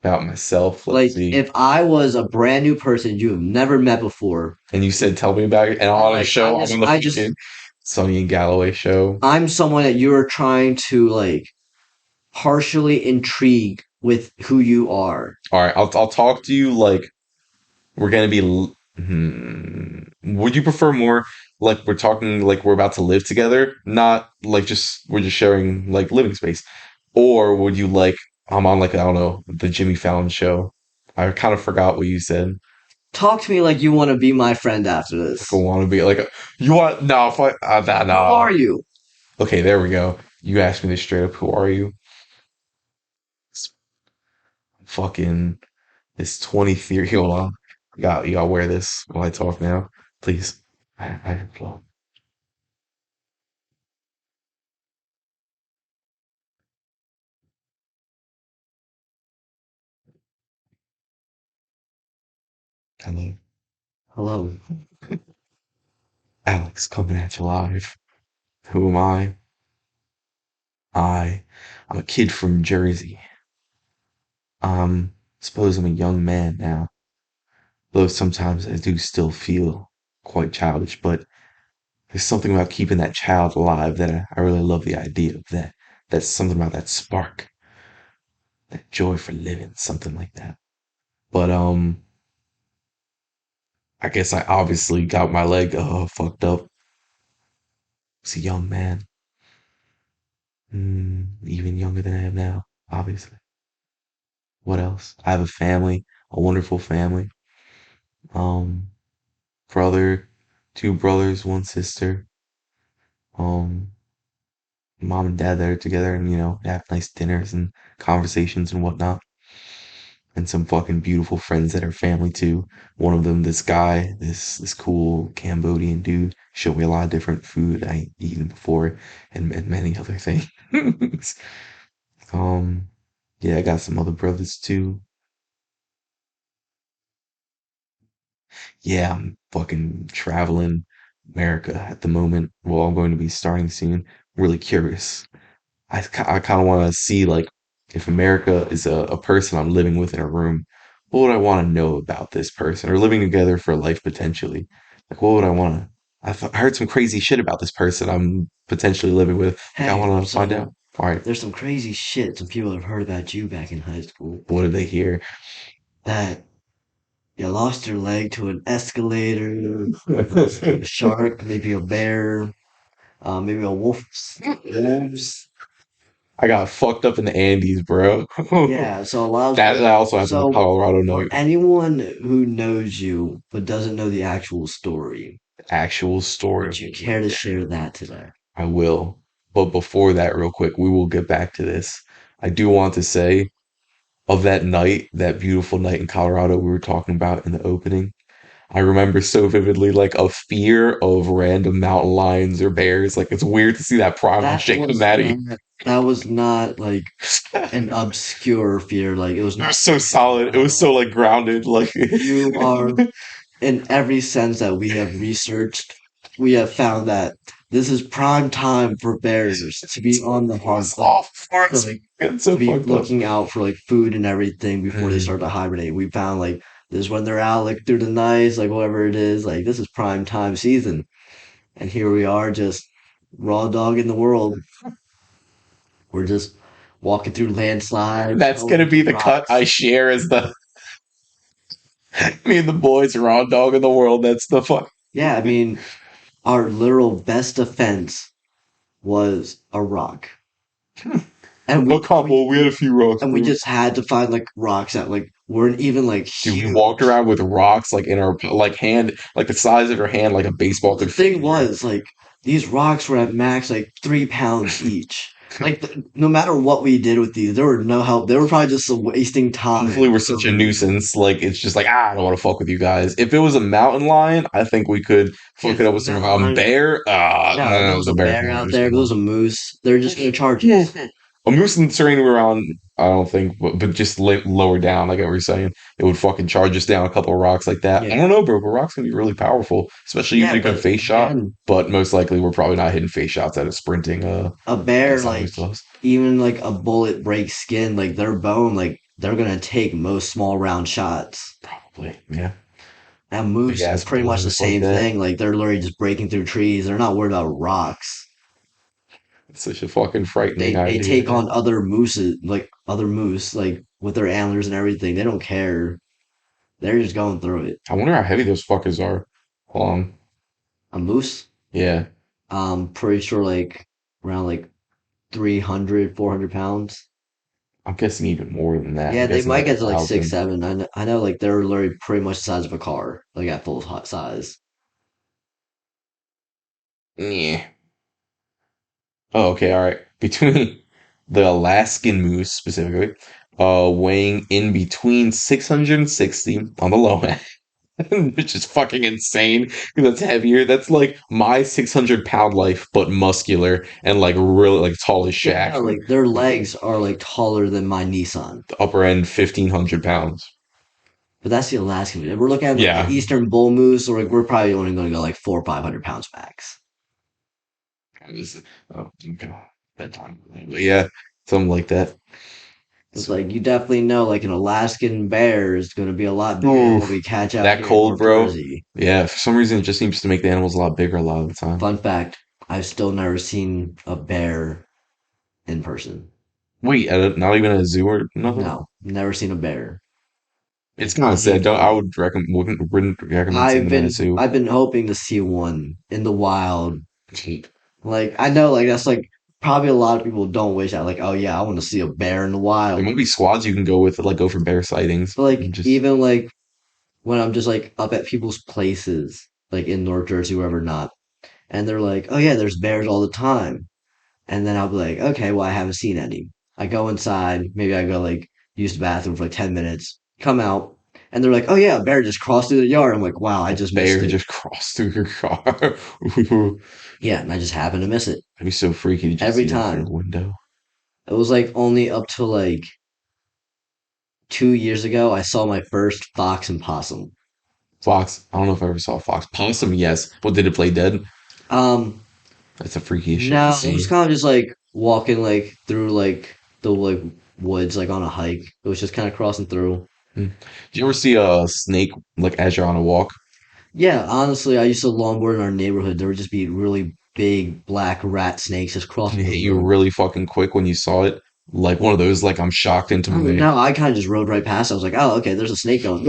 about myself. Let's Like, see. if I was a brand new person you have never met before, And you said, tell me about it. And I'm on a like, show. I'm on the fucking Sonny and Galloway show. I'm someone that you're trying to like partially intrigue with who you are. All right, I'll talk to you like we're gonna be. Would you prefer more like we're talking like we're about to live together, not like just we're just sharing like living space, or would you like I'm on like I don't know the Jimmy Fallon show? I kind of forgot what you said. Talk to me like you want to be my friend after If I this. want to be like you want no, if I, nah, Who nah. are you? Okay, there we go. You asked me this straight up. Who are you? Fucking this 23. Hold on. You gotta wear this while I talk now, please. I implore. Hello, Hello. Alex, coming at you live. Who am I? I'm a kid from Jersey. Suppose I'm a young man now, though sometimes I do still feel quite childish. But there's something about keeping that child alive that I really love the idea of that. That's something about that spark, that joy for living, something like that. But I guess I obviously got my leg fucked up. As a young man, even younger than I am now, obviously. What else? I have a family, a wonderful family. Um, brother, two brothers, one sister. Um, mom and dad that are together, and have nice dinners and conversations and whatnot. And some fucking beautiful friends that are family too. One of them, this guy, this cool Cambodian dude, showed me a lot of different food I ain't eaten before, and many other things. Um, yeah, I got some other brothers too. Yeah, I'm fucking traveling America at the moment. Well, I'm going to be starting soon. Really curious. I kind of want to see like if America is a person I'm living with in a room, what would I want to know about this person or living together for life potentially? Like, what would I want to? I heard some crazy shit about this person I'm potentially living with. Like, I Hey, want to find so out. All right, there's some crazy shit some people have heard about you back in high school. what did they hear? That you lost your leg to an escalator, a shark, maybe a bear, maybe a wolf. Wolves. I got fucked up in the Andes, bro. Yeah, so a lot of That also happened in so Colorado. for No, anyone who knows you but doesn't know the actual story, actual story would of you me. care to share that today? I will. But before that, real quick, we will get back to this. I do want to say of that night, that beautiful night in Colorado we were talking about in the opening. I remember so vividly like a fear of random mountain lions or bears. Like it's weird to see that primal That shit come was out of you. not that was not like an obscure fear. Like it was It was not so something solid. It was so like grounded. Like you are in every sense that we have researched. We have found that this is prime time for bears to be on the hunt, It's awful for to us. like It's to so be fucked up. looking out for like food and everything before they Mm. start to hibernate. We found like this when they're out like through the night, like whatever it is, like this is prime time season. And here we are just raw dog in the world. We're just walking through landslides, That's gonna be the cut I rocks. share as the me and the boys raw dog in the world. That's the fuck. Yeah, I mean, our literal best defense was a rock. And A we couple. We had a few rocks, and we bro. just had to find like rocks that like weren't even like Dude, we walked huge. around with rocks like in our like hand, like the size of your hand, like a Well, baseball the could fit thing in here. was like these rocks were at max like 3 pounds each. Like no matter what we did with these, there were no help. They were probably just wasting Hopefully, time we're for such a me. nuisance. Like it's just like I don't want to fuck with you guys. If it was a mountain lion, I think we could Yeah, fuck it up with some mountain lion. bear. No, if it was The a bear bear can out just there, if it was a moose, they're just gonna charge us. a moose in the terrain we're on. I don't think, but just lower down. Like I was saying, it would fucking charge us down a couple of rocks like that. I Yeah, don't know, bro. But rocks can be really powerful, especially even yeah, if you can but face shot. again, But most likely, we're probably not hitting face shots at a sprinting a bear like size to us. even like a bullet breaks skin, like their bone, like they're gonna take most small round shots. Probably, yeah. And Big moose, ass pretty much the balloons like same that. thing. Like they're literally just breaking through trees. They're not worried about rocks. It's such a fucking frightening They idea, take dude. on other mooses, like other moose, like with their antlers and everything. They don't care. They're just going through it. I wonder how heavy those fuckers are. Hold on. A moose, Yeah, pretty sure like around like 300, 400 pounds. I'm guessing even more than that. I'm Yeah, they guessing might like a get to like six, thousand. seven. I know like they're literally pretty much the size of a car, like at full hot size. Yeah. Oh, okay, all right. Between the Alaskan moose specifically, weighing in between 660 on the low end, which is fucking insane because that's heavier. That's like my 600 pound life, but muscular and like really like tall as Yeah, Shaq. no, like their legs are like taller than my Nissan. The upper end, 1,500 pounds. But that's the Alaskan. If we're looking at like the Yeah. Eastern bull moose, or like we're probably only going to go like 400 or 500 pounds max. Oh, okay. Bedtime. But yeah, something like that. It's So, like you definitely know like an Alaskan bear is going to be a lot bigger than what oof, we catch out that here in cold, North bro. Jersey. Yeah, for some reason it just seems to make the animals a lot bigger a lot of the time. Fun fact: I've still never seen a bear in person. Wait, not even a zoo or nothing? No, never seen a bear. It's kind of Not even sad. Don't I close. wouldn't recommend seeing them at a zoo. I've been hoping to see one in the wild. Like I know like that's like probably a lot of people don't wish that like oh yeah I want to see a bear in the There wild. might be squads you can go with, like go for bear sightings But like and just even like when I'm just like up at people's places like in North Jersey wherever not and they're like oh yeah there's bears all the time and then I'll be like okay well I haven't seen any. I go inside maybe I go like use the bathroom for like 10 minutes come out and they're like oh yeah a bear just crossed through the yard. I'm like wow I a just missed bear it. just crossed through your car. Ooh, Yeah and I just happened to miss it that'd be so freaky to just every see that through a time. window. It was like only up to like 2 years ago, I saw my first fox and possum. Fox, I don't know if I ever saw a fox. Possum, yes. What did it play dead? Um, That's the freakiest shit to no, it was see. kind of just like walking like through like the like woods, like on a hike. It was just kind of crossing through. Hmm. Did you ever see a snake like as you're on a walk? Yeah, honestly, I used to longboard in our neighborhood. There would just be really big black rat snakes just Did crossing it the hit you road. really fucking quick when you saw it? Like one of those, like I'm shocked into Oh, my no, I kind of just rode right past. I was like, oh, okay, there's a snake going.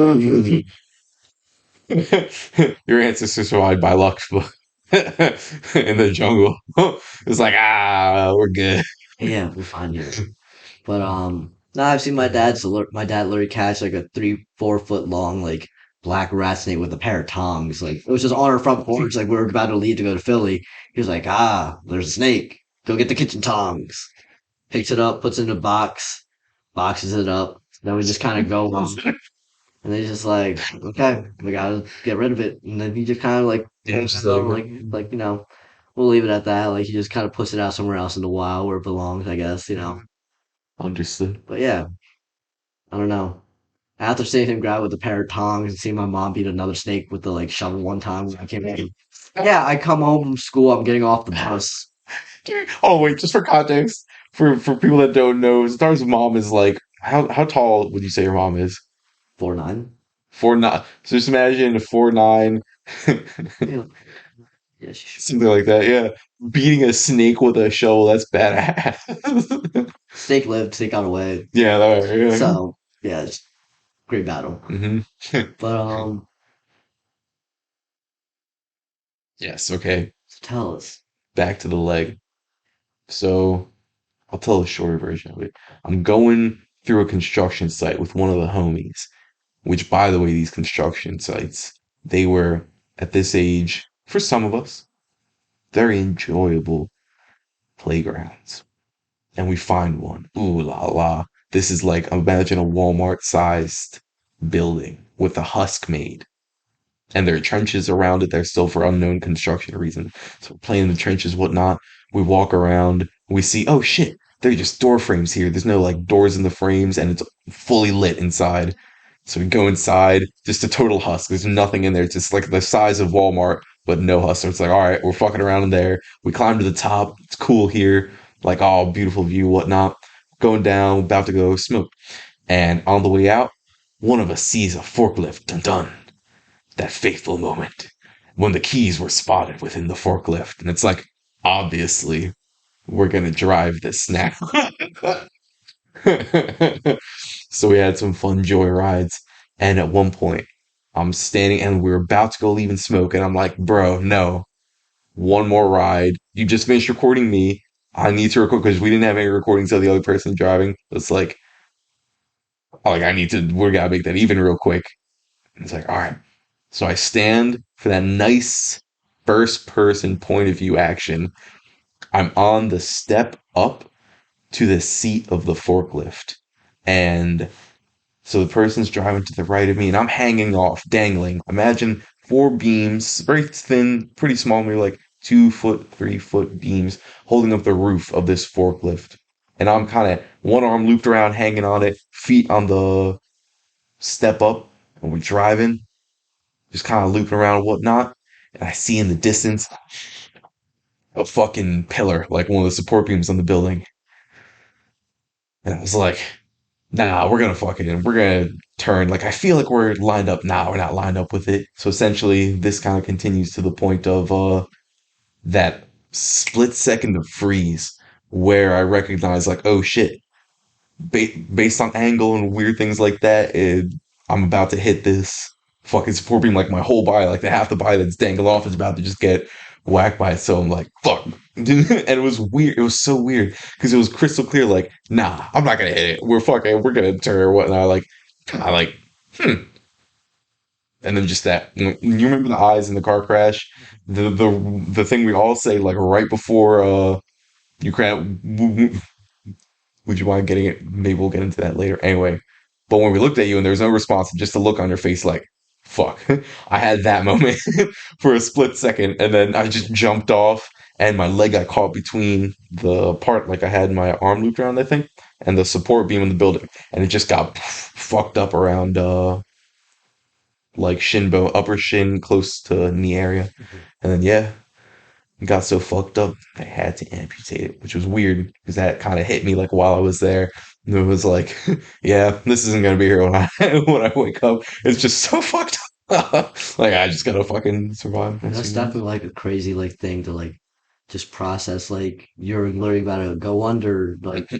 your ancestors survived by luck in the jungle. It's like we're good. Yeah, we're fine here. But no, I've seen my dad literally catch like a 3, 4 foot long like black rat snake with a pair of tongs. Like it was just on our front porch. Like we were about to leave to go to Philly. He was like, "Ah, there's a snake. Go get the kitchen tongs." Picks it up, puts it in a box, boxes it up. Then we just kind of go home, and they just like, "Okay, we gotta get rid of it." And then he just kind of like, Yeah, it's just like we'll leave it at that. Like he just kind of puts it out somewhere else in the wild where it belongs, I guess. understood. But yeah, I don't know. After seeing him grab with a pair of tongs and seeing my mom beat another snake with the like shovel one time when I came home. Yeah, I come home from school, I'm getting off the bus. Oh wait, just for context, for people that don't know, Star's mom is like how tall would you say your mom is? 4'9". 4'9". So just imagine 4'9", Yeah, yeah, something like that. Yeah, beating a snake with a shovel. That's badass. snake lived, snake got away. Yeah, yeah. So yeah, it's great battle. Hmm. But Yes. Okay. tell us. Back to the leg. So I'll tell the shorter version of it. I'm going through a construction site with one of the homies. Which, by the way, these construction sites, they were at this age, for some of us, very enjoyable playgrounds. And we find one. Ooh la la. This is like, imagine a Walmart sized building with a husk made. And there are trenches around it. They're still for unknown construction reasons. So we're playing in the trenches, whatnot. We walk around. We see, oh shit, they're just door frames here. There's no like doors in the frames, and it's fully lit inside. So we go inside, just a total husk. There's nothing in there. It's just like the size of Walmart, but no husk. So it's like, all right, we're fucking around in there. We climb to the top. It's cool here. Like, oh, beautiful view, whatnot. Going down, about to go smoke. And on the way out, one of us sees a forklift. Dun dun. That fateful moment when the keys were spotted within the forklift. And it's like, obviously, we're going to drive this now. So we had some fun joy rides. And at one point, I'm standing and we're about to go leave and smoke. And I'm like, bro, no, one more ride. You just finished recording me. I need to record because we didn't have any recordings of the other person driving. It's like, I need to, we gotta make that even real quick. And it's like, all right. So I stand for that nice first person point of view action. I'm on the step up to the seat of the forklift. And so the person's driving to the right of me, and I'm hanging off, dangling. Imagine four beams, very thin, pretty small, maybe like 2 foot, 3 foot beams holding up the roof of this forklift. And I'm kind of one arm looped around, hanging on it, feet on the step up, and we're driving, just kind of looping around and whatnot. And I see in the distance a fucking pillar, like one of the support beams on the building. And I was like, nah, we're gonna turn. Like, I feel like we're lined up. Nah, we're not lined up with it. So essentially, this kind of continues to the point of that split second of freeze where I recognize, like, oh shit, based on angle and weird things like that, I'm about to hit this fucking support beam. Like, my whole body, like the half the body that's dangling off is about to just get whacked by it. So I'm like, fuck. And it was weird. It was so weird because it was crystal clear. Like, nah, I'm not gonna hit it. We're gonna turn or whatnot. Like, I like, hmm. And then just that. You remember the eyes in the car crash? The thing we all say like right before you crash. Would you mind getting it? Maybe we'll get into that later. Anyway, but when we looked at you and there was no response, just a look on your face like, fuck. I had that moment for a split second, and then I just jumped off, and my leg got caught between the part, like I had my arm looped around, I think, and the support beam in the building, and it just got fucked up around, like shin bone, upper shin, close to knee area. And then, yeah, it got so fucked up, I had to amputate it, which was weird because that kind of hit me like while I was there. And it was like, yeah, this isn't gonna be here when I when I wake up. It's just so fucked up. Like I just gotta fucking survive And next that's few months. definitely like a crazy like thing to like just process. Like you're literally about to go under. Like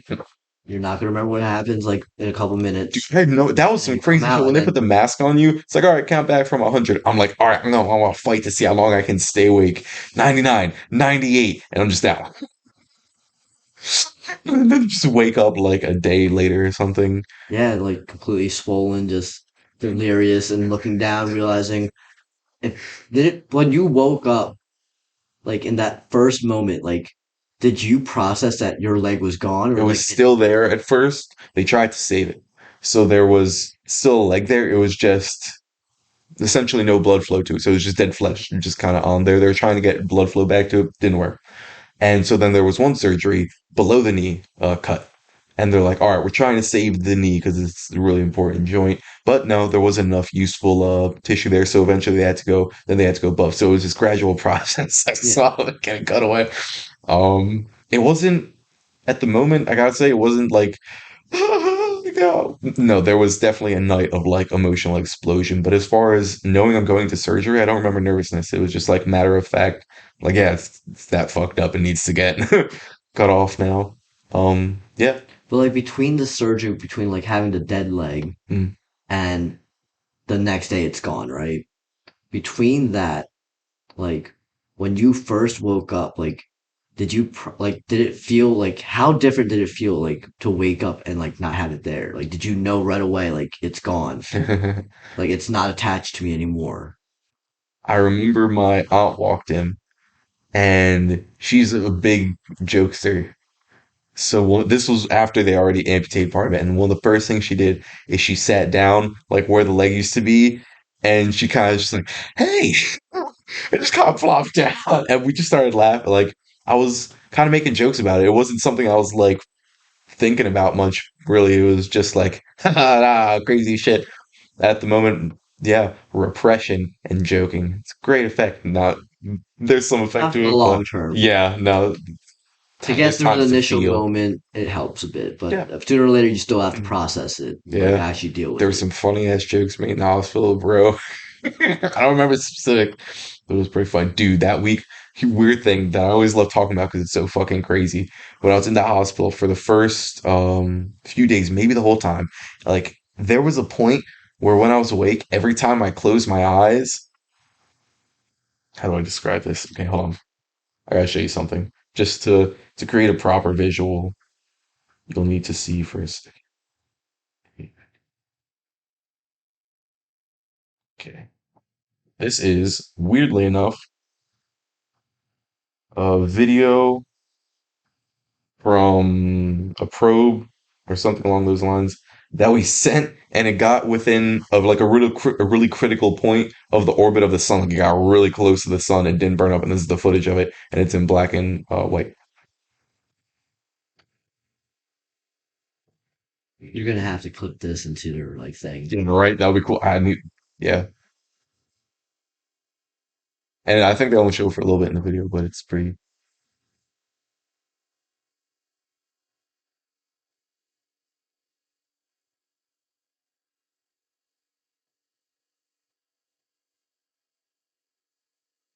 you're not gonna remember what happens like in a couple Dude, minutes, I know that was and some you come crazy shit out, when and they put then the mask on you. It's like, all right, count back from 100. I'm like, all right, no, I want to fight to see how long I can stay awake. 99, 98, and I'm just out. And then just wake up like a day later or something. yeah, like completely swollen, just delirious, and looking down, realizing if did it when you woke up, like in that first moment, like did you process that your leg was gone, It or like was still there at first. They tried to save it. So there was still a leg there. It was just essentially no blood flow to it. So it was just dead flesh, just kind of on there. They were trying to get blood flow back to it. Didn't work. And so then there was one surgery below the knee cut. and they're like, all right, we're trying to save the knee because it's a really important joint. But no, there wasn't enough useful tissue there, so eventually they had to go buff. So it was this gradual process. I Yeah. saw it getting cut away. It wasn't at the moment, I gotta say, it wasn't like no. No, there was definitely a night of like emotional explosion. But as far as knowing I'm going to surgery, I don't remember nervousness. It was just like matter of fact, like yeah, it's that fucked up and needs to get cut off now. Yeah. But like between the surgery, between like having the dead leg Mm. and the next day it's gone, right? Between that, like when you first woke up, like did it feel like how different did it feel like to wake up and like not have it there? Like did you know right away like it's gone? Like it's not attached to me anymore. I remember my aunt walked in, and she's a big jokester. So this was after they already amputated part of it, and one of the first things she did is she sat down like where the leg used to be, and she kind of just like, "Hey," it just kind of flopped down, and we just started laughing. Like I was kind of making jokes about it. It wasn't something I was like thinking about much. Really, it was just like, crazy shit at the moment. Yeah, repression and joking. It's a great effect. Not there's some effect Not for the to it, but long term. yeah, no, To get there's through the times to initial feel. moment, it helps a bit, but Yeah. sooner or later you still have to process it, like Yeah, actually deal there with were it. some funny ass jokes made in the hospital, bro. I don't remember the specific, but it was pretty fun. Dude, that week, weird thing that I always love talking about because it's so fucking crazy. When I was in the hospital for the first few days, maybe the whole time, like there was a point where when I was awake, every time I closed my eyes, how do I describe this? Okay, hold on. I gotta show you something. Just to create a proper visual, you'll need to see first. Okay. This is weirdly enough a video from a probe or something along those lines that we sent, and it got within of like a really critical point of the orbit of the sun. Like it got really close to the sun and didn't burn up. And this is the footage of it, and it's in black and white. You're gonna have to clip this into their like thing. Yeah, right. That would be cool. I need, yeah. And I think they only show it for a little bit in the video, but it's pretty.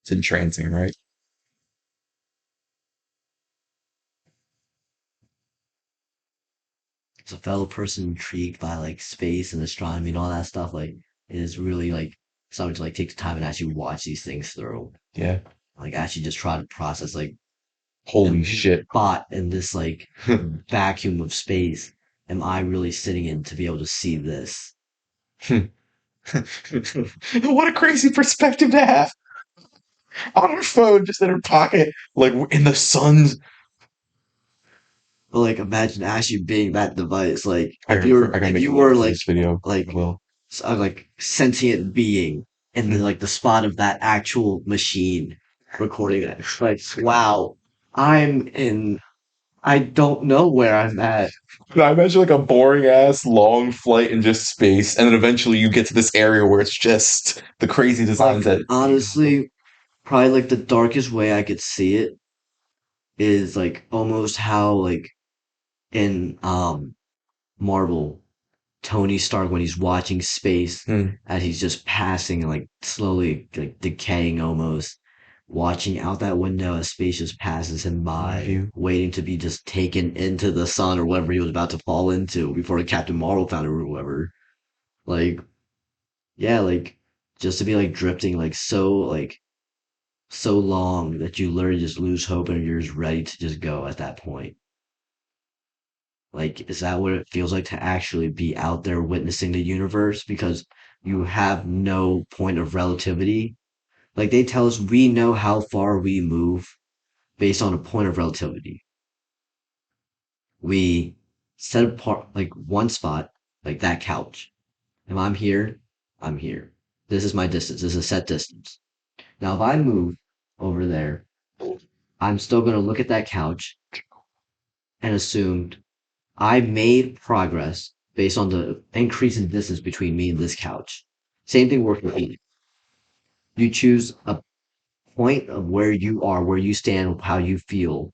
It's entrancing, right? As a fellow person intrigued by like space and astronomy and all that stuff, like it is really like something to like take the time and actually watch these things through. Yeah. Like actually just try to process like Holy in this shit. spot in this like vacuum of space am I really sitting in to be able to see this? What a crazy perspective to have on her phone, just in her pocket, like in the sun's. But like imagine actually being that device. Like I gotta if make a you note were for this video. I like will. like sentient being in the, Hmm. like the spot of that actual machine recording that. It's like wow, I'm in. I don't know where I'm at. I imagine like a boring ass long flight in just space, and then eventually you get to this area where it's just the crazy designs Like that. honestly, probably like the darkest way I could see it is like almost how like in Marvel Tony Stark when he's watching space Hmm. as he's just passing and like slowly like decaying almost, watching out that window as space just passes him by, View. waiting to be just taken into the sun or whatever he was about to fall into before Captain Marvel found it or whatever. Like, yeah, like just to be like drifting like so long that you literally just lose hope and you're just ready to just go at that point. Like, is that what it feels like to actually be out there witnessing the universe? Because you have no point of relativity. Like, they tell us we know how far we move based on a point of relativity. We set apart, like, one spot, like that couch. If I'm here, I'm here. This is my distance. This is a set distance. Now, if I move over there, I'm still going to look at that couch and assume I made progress based on the increase in distance between me and this couch. Same thing works with eating. You choose a point of where you are, where you stand, how you feel,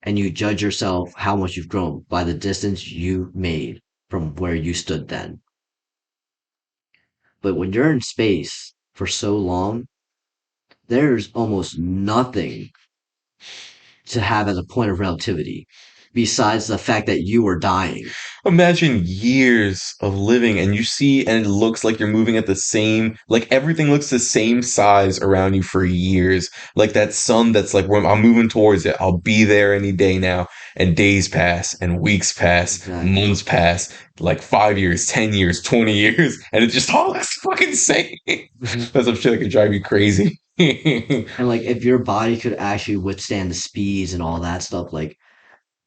and you judge yourself how much you've grown by the distance you made from where you stood then. But when you're in space for so long, there's almost nothing to have as a point of relativity besides the fact that you are dying. Imagine years of living and you see, and it looks like you're moving at the same, like everything looks the same size around you for years. Like that sun that's like, when I'm moving towards it, I'll be there any day now. And days pass, and weeks pass, Exactly. months pass, like 5 years, 10 years, 20 years, and it just all looks fucking same. Mhm. That's some shit that could drive you crazy. And like if your body could actually withstand the speeds and all that stuff, like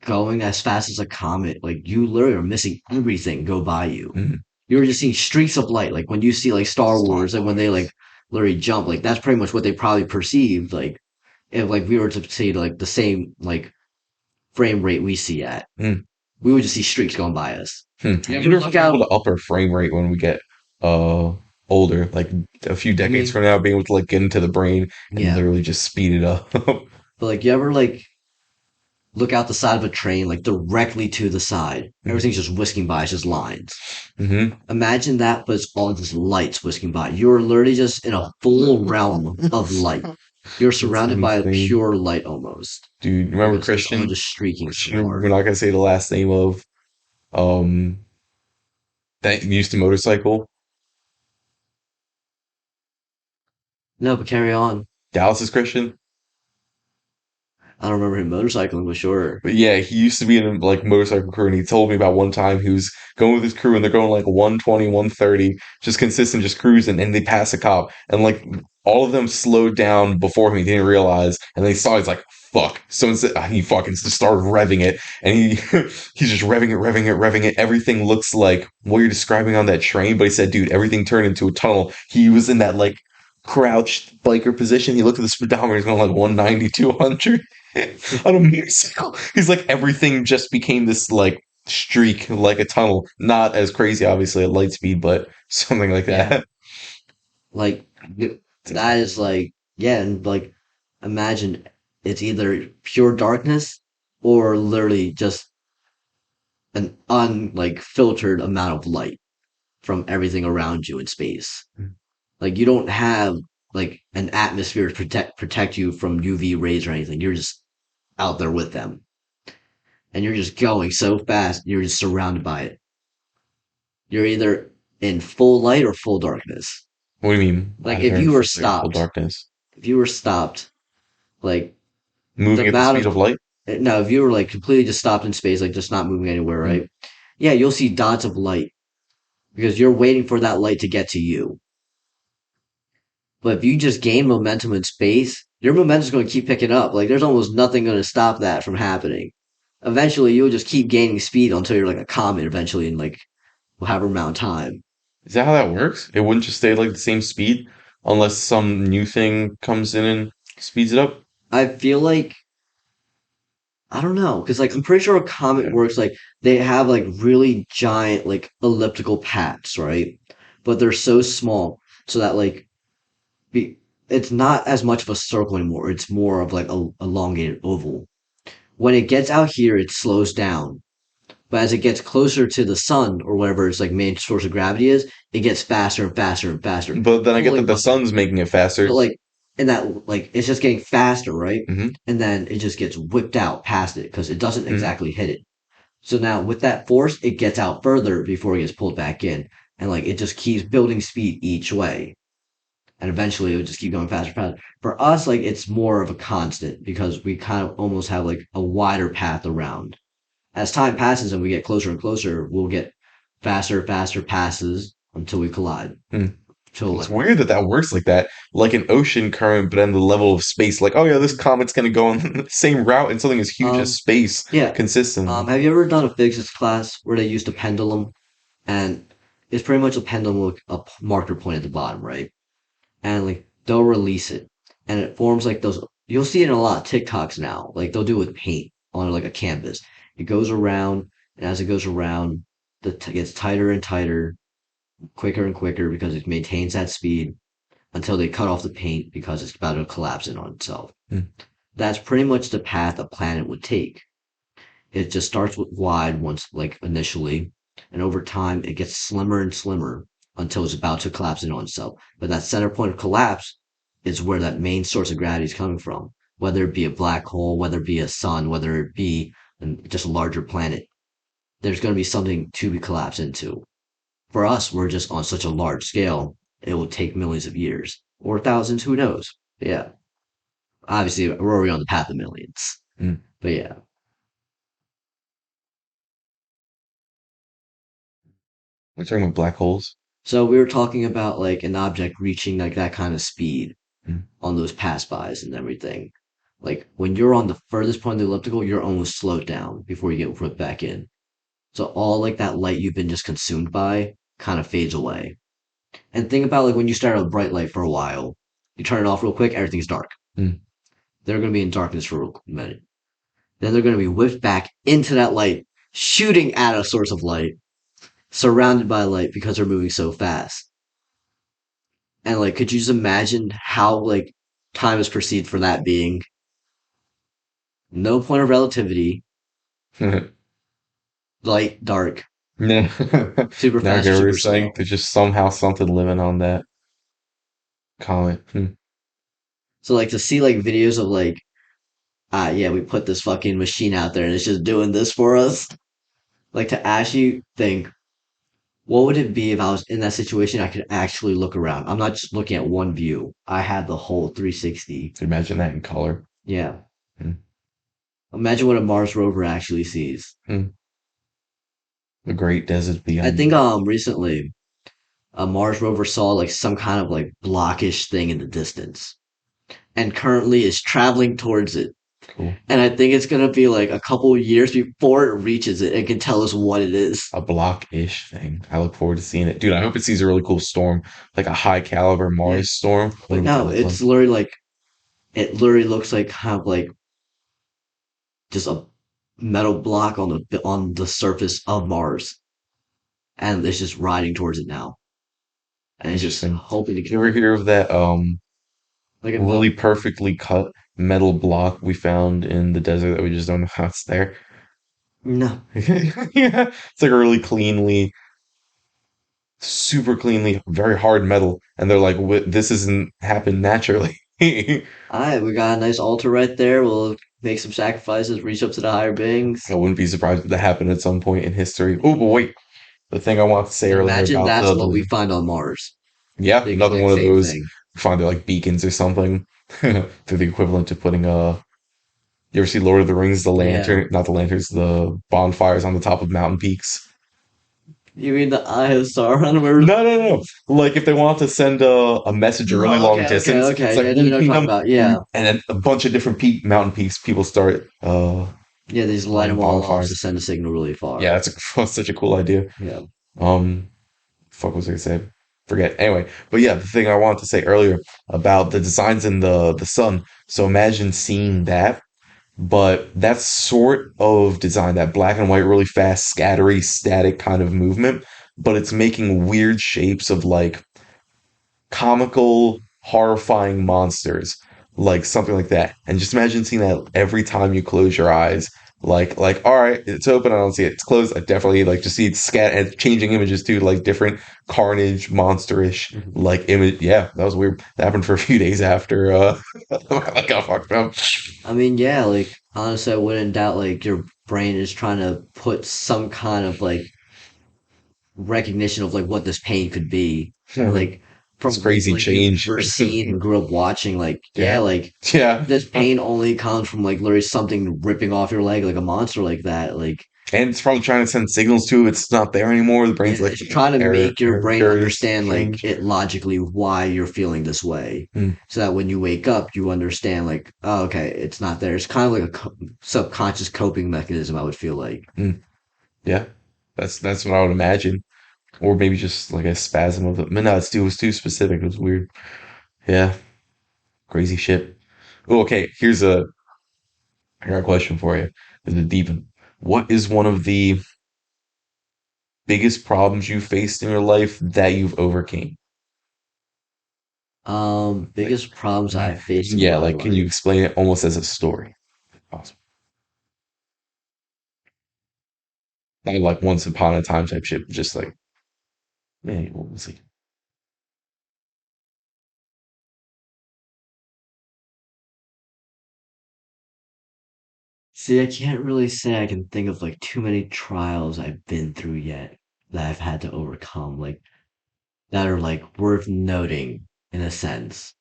going as fast as a comet, like you literally are missing everything go by you. Mhm. You're just seeing streaks of light. Like when you see like Star Star Wars and when they like Wars. literally jump, like that's pretty much what they probably perceived. Like if like we were to see like the same like frame rate we see at, Mm. we would just see streaks going by us. I You wonder ever if we'll look be able out? to up our frame rate when we get uh older, like a few I decades mean, from now, being able to like get into the brain and yeah, literally just speed it up. but like you ever like look out the side of a train, like directly to the side, everything's just whisking by, it's just lines. Mm-hmm. Imagine that, but it's all just lights whisking by. You're literally just in a full realm of light. You're That's surrounded by insane. pure light almost Dude, remember because it's all Christian? just streaking so Christian, we're hard. not gonna say the last name of um that used to motorcycle. No, but carry on. Dallas is Christian. I don't remember him motorcycling, but sure. But yeah, he used to be in a like motorcycle crew, and he told me about one time he was going with his crew, and they're going like 120, 130, just consistent, just cruising, and they pass a cop, and like all of them slowed down before him. He didn't realize, and then he saw, he's like, "Fuck!" So instead, he fucking just started revving it, and he's just revving it, revving it, revving it. Everything looks like what you're describing on that train, but he said, "Dude, everything turned into a tunnel." He was in that like crouched biker position. He looked at the speedometer, he's going like 190, 200 on a motorcycle. He's like, everything just became this like streak, like a tunnel. Not as crazy, obviously, at light speed, but something like Yeah, that. like It's that is insane. like yeah, and like imagine it's either pure darkness or literally just an like filtered amount of light from everything around you in space. Like you don't have like an atmosphere to protect you from UV rays or anything. You're just out there with them, and you're just going so fast. You're just surrounded by it. You're either in full light or full darkness. What do you mean? Like You're in full darkness. if you were stopped, like the Moving at the amount speed of of light? no, if you were like completely just stopped in space, like just not moving anywhere, Mm. right? Yeah, you'll see dots of light because you're waiting for that light to get to you. But if you just gain momentum in space, your momentum's going to keep picking up. Like there's almost nothing going to stop that from happening. Eventually, you'll just keep gaining speed until you're like a comet. Eventually, in like however amount of time. Is that how that works? It wouldn't just stay like the same speed unless some new thing comes in and speeds it up? I feel like I don't know because like I'm pretty sure a comet Yeah. works like they have like really giant like elliptical paths, right? But they're so small so that like be, it's not as much of a circle anymore. It's more of like a elongated oval. When it gets out here, it slows down. But as it gets closer to the sun or whatever its like main source of gravity is, it gets faster and faster and faster. But then I get Pulling that the on that. sun's making it faster. But like and that like it's just getting faster, right? Hmm. And then it just gets whipped out past it because it doesn't Hmm. exactly hit it. So now with that force, it gets out further before it gets pulled back in. And like it just keeps building speed each way. And eventually it would just keep going faster, faster. For us, like it's more of a constant because we kind of almost have like a wider path around. As time passes and we get closer and closer, we'll get faster, faster passes until we collide. Till It's like weird that that works like that, like an ocean current, but then the level of space. Like, oh yeah, this comet's gonna go on the same route and something as huge as um space yeah. consistently. Have you ever done a physics class where they used a pendulum and it's pretty much a pendulum with a marker point at the bottom, right? And like they'll release it and it forms like those you'll see it in a lot of TikToks now. Like they'll do it with paint on like a canvas. It goes around And as it goes around, it gets tighter and tighter, quicker and quicker because it maintains that speed until they cut off the paint because it's about to collapse in on itself. Mm. That's pretty much the path a planet would take. It just starts with wide once, like initially, and over time it gets slimmer and slimmer until it's about to collapse in on itself. But that center point of collapse is where that main source of gravity is coming from, whether it be a black hole, whether it be a sun, whether it be just a larger planet. There's going to be something to be collapsed into. For us, we're just on such a large scale, it will take millions of years or thousands, who knows? Yeah, obviously, we're already on the path of millions. Mm. But yeah. We're talking about black holes. So we were talking about like an object reaching like that kind of speed Mm. on those pass-bys and everything. Like when you're on the furthest point of the elliptical, you're almost slowed down before you get ripped back in. So all like that light you've been just consumed by kind of fades away. And think about like when you start a bright light for a while, you turn it off real quick, everything's dark. Mm. They're going to be in darkness for a minute. Then they're going to be whipped back into that light, shooting at a source of light, surrounded by light because they're moving so fast. And like, could you just imagine how like time is perceived for that being? No point of relativity, light, dark, Yeah. super Now I fast, get what you're super saying. slow. There's just somehow something living on that comet. So like to see like videos of like, yeah, we put this fucking machine out there and it's just doing this for us. Like to actually think, what would it be if I was in that situation? I could actually look around. I'm not just looking at one view. I had the whole 360. Imagine that in color. Yeah. Hmm. Imagine what a Mars rover actually sees. Hmm. The great desert I beyond. think recently a Mars rover saw like some kind of like blockish thing in the distance and currently is traveling towards it. Cool. And I think it's gonna be like a couple of years before it reaches it and can tell us what it is. A block-ish thing. I look forward to seeing it. Dude, I hope it sees a really cool storm, like a high caliber Yeah. Mars storm. What But would that no, look like? it's literally like it literally looks like kind of like just a metal block on the surface of Mars, and it's just riding towards it now, and it's just Interesting. hoping to Did you ever hear of that like a really perfectly cut metal block we found in the desert that we just don't know how it's there? no. Yeah. It's like a really cleanly, super cleanly, very hard metal. And they're like, this isn't happened naturally." I All right, we got a nice altar right there. We'll make some sacrifices, reach up to the higher beings. wouldn't be surprised if that happened at some point in history. Oh, but wait, the thing I wanted to say earlier Imagine about that's what we the find on Mars. yeah, The another exact one of same those thing. find it like beacons or something. They're the equivalent to putting you ever see Lord of the Rings, the Yeah. lantern, not the lanterns, the bonfires on the top of mountain peaks? You mean the Eye of Sauron? Where? No, no, no. Like if they want to send a message a really Oh, long okay, okay, distance, it's okay. like Yeah, you know what I'm talking about. Yeah, and then a bunch of different mountain peaks. People start yeah. They just light lighting them all off to bonfires. send a signal really far. Yeah, that's that's such a cool idea. Yeah. Um, fuck what was I gonna say? Forget. Anyway, but yeah, the thing I wanted to say earlier about the designs in the sun. So imagine seeing that, but that sort of design, that black and white, really fast, scattery, static kind of movement, but it's making weird shapes of like comical, horrifying monsters, like something like that. And just imagine seeing that every time you close your eyes. All right, it's open. I don't see it. It's closed. I definitely like just see it scat and changing images too, like different carnage, monsterish, Mhm. like image. Yeah, that was weird. That happened for a few days after I got fucked up. I mean, yeah. Like honestly, I wouldn't doubt like your brain is trying to put some kind of like recognition of like what this pain could be. Like It's from crazy like you've change. ever seen and grew up watching, like yeah, Yeah, like yeah. this pain only comes from like literally something ripping off your leg, like a monster like that. Like And it's probably trying to send signals to it's not there anymore. The yeah, brain's like it's trying to make your brain curious understand like change. it logically why you're feeling this way. Mm, So that when you wake up, you understand like, oh, okay, it's not there. It's kind of like a subconscious coping mechanism, I would feel like. mm. Yeah, that's what I would imagine. Or maybe just like a spasm of it. But no, it was too specific. It was weird. Yeah, crazy shit. Oh, okay. I got a question for you. This is a deep one. What is one of the biggest problems you faced in your life that you've overcame? Like, Biggest problems I faced in yeah, my like, can you life. explain it almost as a story? If possible. Not like once upon a time type shit, but just like, man, we'll see. See, I can't really say I can think of like too many trials I've been through yet that I've had to overcome, like that are like worth noting in a sense,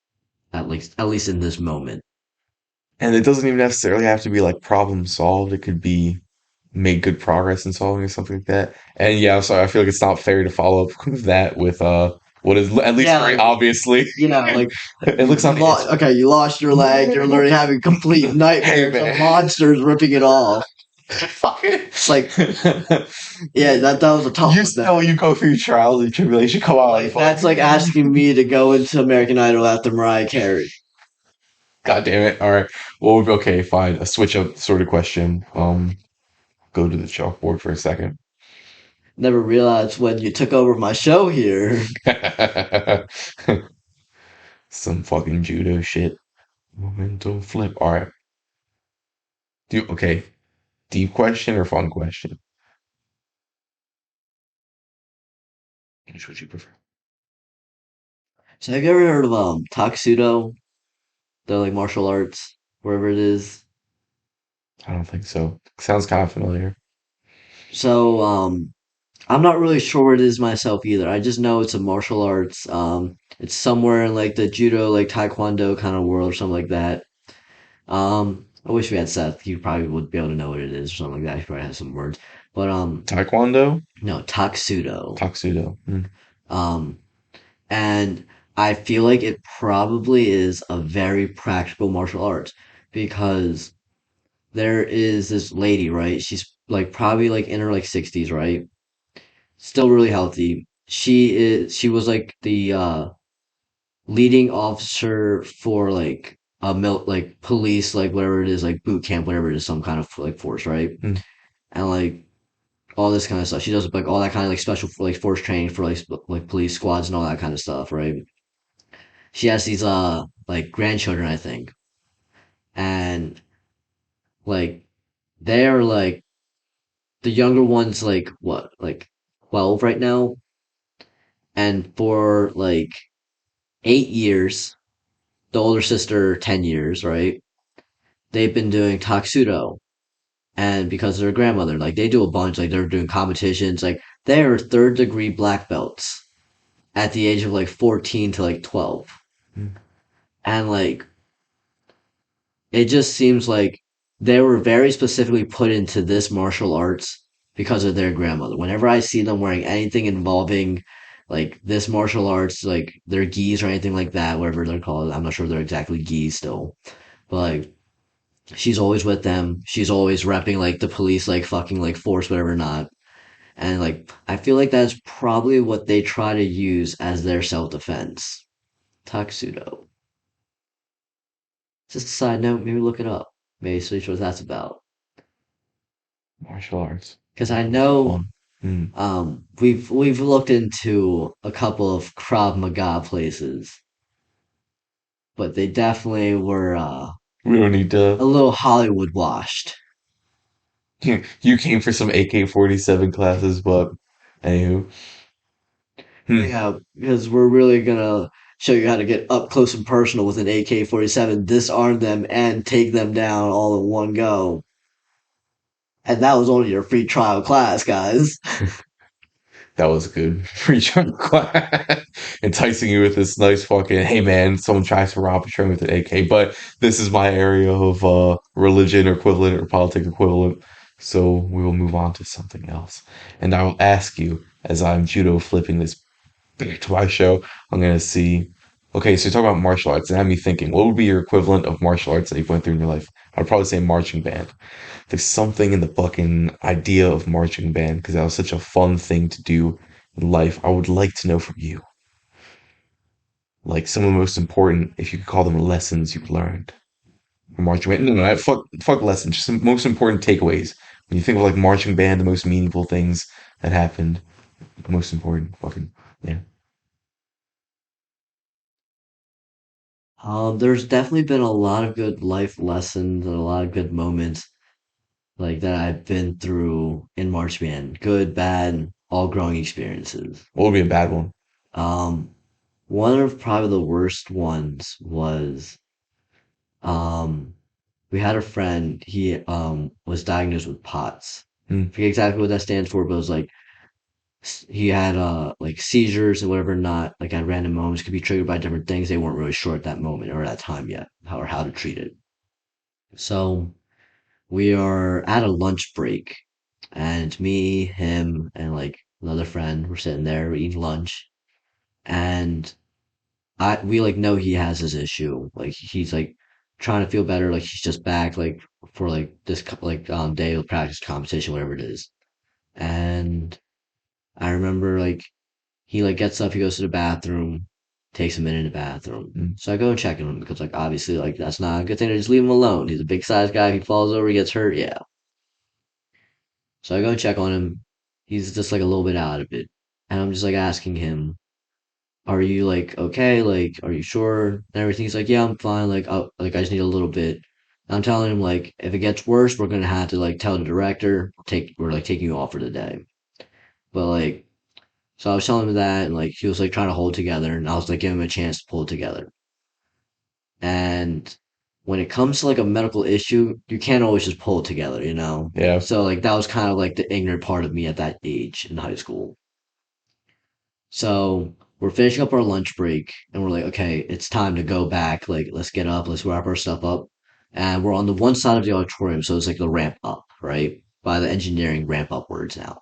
at least in this moment. And it doesn't even necessarily have to be like problem solved. It could be make good progress in solving or something like that. And yeah, I'm sorry, I feel like it's not fair to follow up with that with what is at least Yeah, very like obviously. like It looks you on lost. it's Okay, you lost your leg. You're literally having complete hey nightmares of man. monsters ripping it off. Fucking Like, yeah, that was a tough you one. That still you go through trials and tribulation, come on, like that's like asking me to go into American Idol after Mariah Carey. God damn it. All right. Well, okay, fine. A switch up sort of question. Go to the chalkboard for a second. Never realized when you took over my show here. Some fucking judo shit. Momentum flip. All right. Okay. Deep question or fun question? Which would you prefer? So have you ever heard of Taksudo? They're like martial arts, wherever it is. I don't think so. Sounds kind of familiar. So I'm not really sure what it is myself either. I just know it's a martial arts. It's somewhere in like the judo, like taekwondo kind of world or something like that. I wish we had Seth. He probably would be able to know what it is or something like that. He probably has some words. But Taekwondo? no, Taksudo. Taksudo. Hmm. Um, and I feel like it probably is a very practical martial arts because there is this lady, right? She's like probably like in her like 60s, right? Still really healthy. She was like the leading officer for like a like police, like whatever it is, like boot camp, whatever it is, some kind of like force, right? Hmm. And like all this kind of stuff. She does like all that kind of like special like force training for like like police squads and all that kind of stuff, right? She has these like grandchildren, I think, and like they're like the younger one's like what, like 12 right now, and for like 8 years, the older sister 10 years, right? They've been doing Taksudo, and because they're grandmother, like they do a bunch, like they're doing competitions, like they are third degree black belts at the age of like 14 to like 12, Hmm. and like it just seems like they were very specifically put into this martial arts because of their grandmother. Whenever I see them wearing anything involving like this martial arts, like their gis or anything like that, whatever they're called, I'm not sure they're exactly gis still, but like she's always with them. She's always repping like the police, like fucking like force, whatever not. And like I feel like that's probably what they try to use as their self defense. Taksudo. Just a side note, maybe look it up. Maybe see what that's about. Martial arts. Because I Martial arts are know fun. Hmm. we've looked into a couple of Krav Maga places, but they definitely were We don't need a to. little Hollywood washed. You came for some AK-47 classes, but anywho. Hmm. Yeah, because we're really gonna show you how to get up close and personal with an AK-47, disarm them, and take them down all in one go. And that was only your free trial class, guys. That was good. Free train class. Enticing you with this nice fucking, hey man, someone tries to rob a train with an AK, but this is my area of religion equivalent or politics equivalent. So we will move on to something else. And I will ask you, as I'm judo flipping this back to my show, I'm gonna see. Okay, so you talk about martial arts and had me thinking, what would be your equivalent of martial arts that you've went through in your life? I'd probably say marching band. There's something in the fucking idea of marching band because that was such a fun thing to do in life. I would like to know from you, like some of the most important, if you could call them lessons you've learned from marching band. No, no, fuck lessons. Just the most important takeaways when you think of like marching band, the most meaningful things that happened. Most important. Fucking yeah. There's definitely been a lot of good life lessons and a lot of good moments like that I've been through in March Band. Good, bad, all growing experiences. What would be a bad one? Um, One of probably the worst ones was um we had a friend, he was diagnosed with POTS. Mm, I forget exactly what that stands for, but it was like he had like seizures and whatever not like at random moments could be triggered by different things. They weren't really sure at that moment or at that time yet how to treat it. So we are at a lunch break and me, him, and like another friend were sitting there eating lunch and I we like know he has his issue. Like he's like trying to feel better, like he's just back like for like this like day of practice competition, whatever it is. And I remember like he like gets up, he goes to the bathroom, takes a minute in the bathroom. mm, So I go and check on him because like obviously like that's not a good thing to just leave him alone. He's a big size guy. If he falls over, he gets hurt. Yeah. So I go and check on him. He's just like a little bit out of it. And I'm just like asking him, are you like okay? Like, are you sure? And everything. He's like, yeah, I'm fine. Like, like I just need a little bit. And I'm telling him like, if it gets worse, we're gonna have to like tell the director, we're like taking you off for the day. But like, so I was telling him that, and like he was like trying to hold together, and I was like giving him a chance to pull it together. And when it comes to like a medical issue, you can't always just pull it together, you know? yeah. So like that was kind of like the ignorant part of me at that age in high school. So we're finishing up our lunch break and we're like, okay, it's time to go back. Like, let's get up, let's wrap our stuff up. And we're on the one side of the auditorium, so it's like the ramp up, right? By the engineering ramp up words now.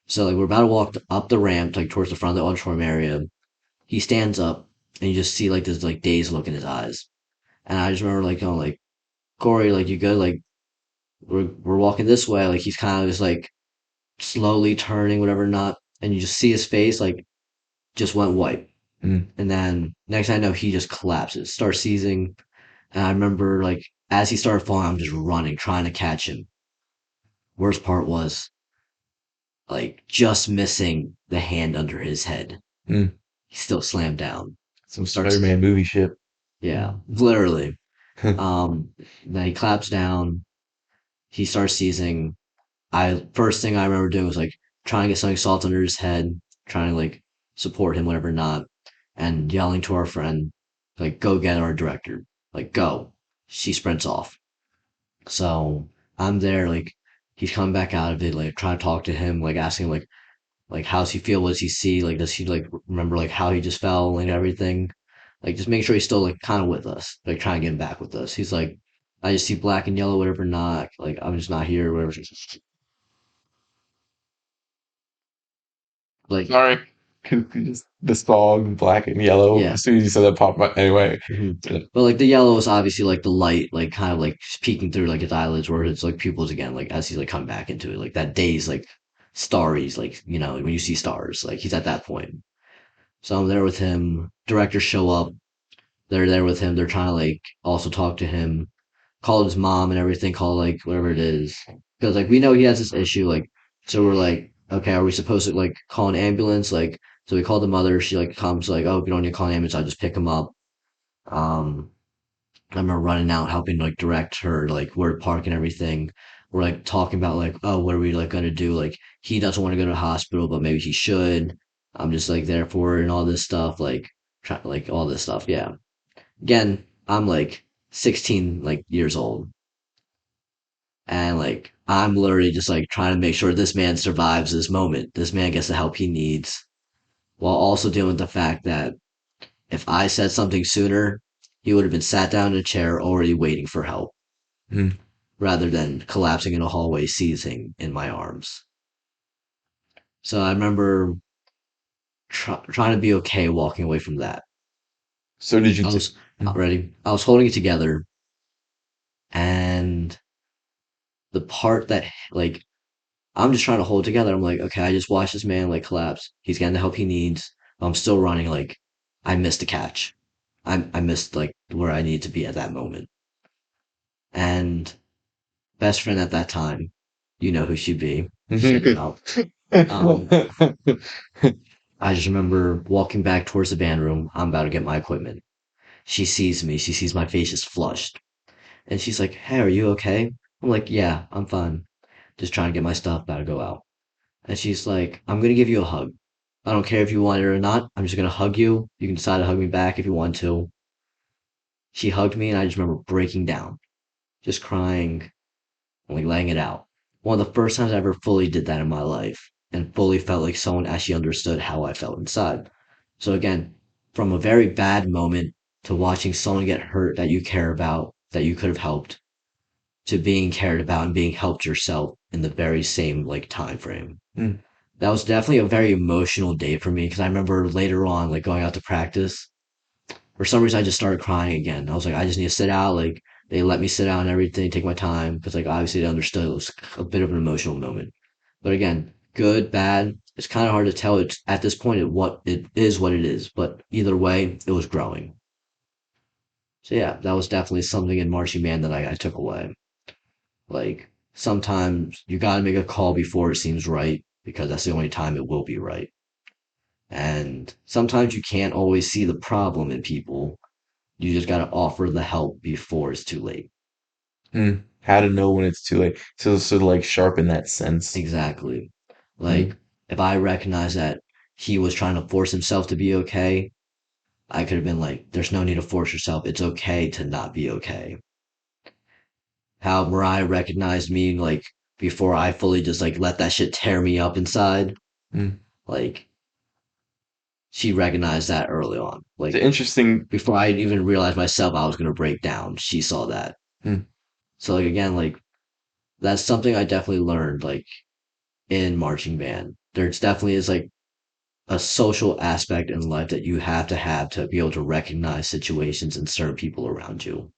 So like we're about to walk up the ramp, like towards the front of the auditorium area. He stands up and you just see like this like dazed look in his eyes. And I just remember like going like, Corey, like you good? Like we're walking this way. Like he's kind of just like slowly turning, whatever not. And you just see his face like just went white. Mm, And then next thing I know, he just collapses, starts seizing. And I remember like as he started falling, I'm just running, trying to catch him. Worst part was like just missing the hand under his head. mm. He still slammed down. Some Starts, Spider-Man movie shit. yeah, Mm. literally. Then he claps down. He starts seizing. I first thing I remember doing was like trying to get something salt under his head, trying to like support him, whatever not, and yelling to our friend, like, go get our director. Like, go. She sprints off. So I'm there, like he's coming back out of it, like trying to talk to him, like asking like how's he feel? What does he see? Like does he like remember like how he just fell and everything? Like just make sure he's still like kind of with us, like trying to get him back with us. He's like, I just see black and yellow, whatever not. Like I'm just not here, whatever. Like Sorry. Just the song, black and yellow. yeah. As soon as you said that, pop up. Anyway. Hmm. But like the yellow is obviously like the light, like kind of like peeking through like his eyelids, where it's like pupils again, like as he's like coming back into it, like that day's like starries, like you know when you see stars, like he's at that point. So I'm there with him. Directors show up. They're there with him. They're trying to like also talk to him, call his mom and everything, call like whatever it is, because like we know he has this issue, like so we're like, okay, are we supposed to like call an ambulance? Like so we called the mother. She like comes like, oh, we don't need to call an ambulance. I'll just pick him up. Um, I remember running out, helping like direct her like where to park and everything. We're like talking about like, oh, what are we like gonna do? Like he doesn't want to go to the hospital, but maybe he should. I'm just like there for it and all this stuff, like try like all this stuff. Yeah. Again, I'm like 16 like years old, and like I'm literally just like trying to make sure this man survives this moment. This man gets the help he needs, while also dealing with the fact that if I said something sooner, he would have been sat down in a chair already waiting for help, Mm. rather than collapsing in a hallway seizing in my arms. So I remember trying to be okay walking away from that. So did you I t was mm. ready. I was holding it together, and the part that like I'm just trying to hold it together. I'm like, okay, I just watched this man like collapse. He's getting the help he needs. I'm still running. Like I missed a catch. I missed like where I needed to be at that moment. And best friend at that time, you know who she'd be. Shut up. Um, I just remember walking back towards the band room. I'm about to get my equipment. She sees me. She sees my face is flushed. And she's like, "Hey, are you okay?" I'm like, "Yeah, I'm fine. Just trying to get my stuff, about to go out." And she's like, "I'm gonna give you a hug. I don't care if you want it or not. I'm just gonna hug you. You can decide to hug me back if you want to." She hugged me, and I just remember breaking down, just crying, and like letting it out. One of the first times I ever fully did that in my life, and fully felt like someone actually understood how I felt inside. So again, from a very bad moment to watching someone get hurt that you care about, that you could have helped, to being cared about and being helped yourself in the very same like time frame. Mm. That was definitely a very emotional day for me because I remember later on like going out to practice. For some reason I just started crying again. I was like, I just need to sit out. Like they let me sit out and everything, take my time because like obviously they understood it was a bit of an emotional moment. But again, good, bad. It's kind of hard to tell. It's at this point what it is, what it is. But either way, it was growing. So yeah, that was definitely something in marching band that I took away. Like sometimes you got to make a call before it seems right because that's the only time it will be right. And sometimes you can't always see the problem in people. You just got to offer the help before it's too late. Mm. How to know when it's too late. So like sharpen that sense. Exactly. Mm. Like if I recognize that he was trying to force himself to be okay, I could have been like, there's no need to force yourself. It's okay to not be okay. How Mariah recognized me like before I fully just like let that shit tear me up inside. Mm. Like she recognized that early on. It's Like interesting. before I even realized myself I was gonna break down, she saw that. Mm. So like again, like that's something I definitely learned like in marching band. There's definitely is like a social aspect in life that you have to be able to recognize situations and certain people around you.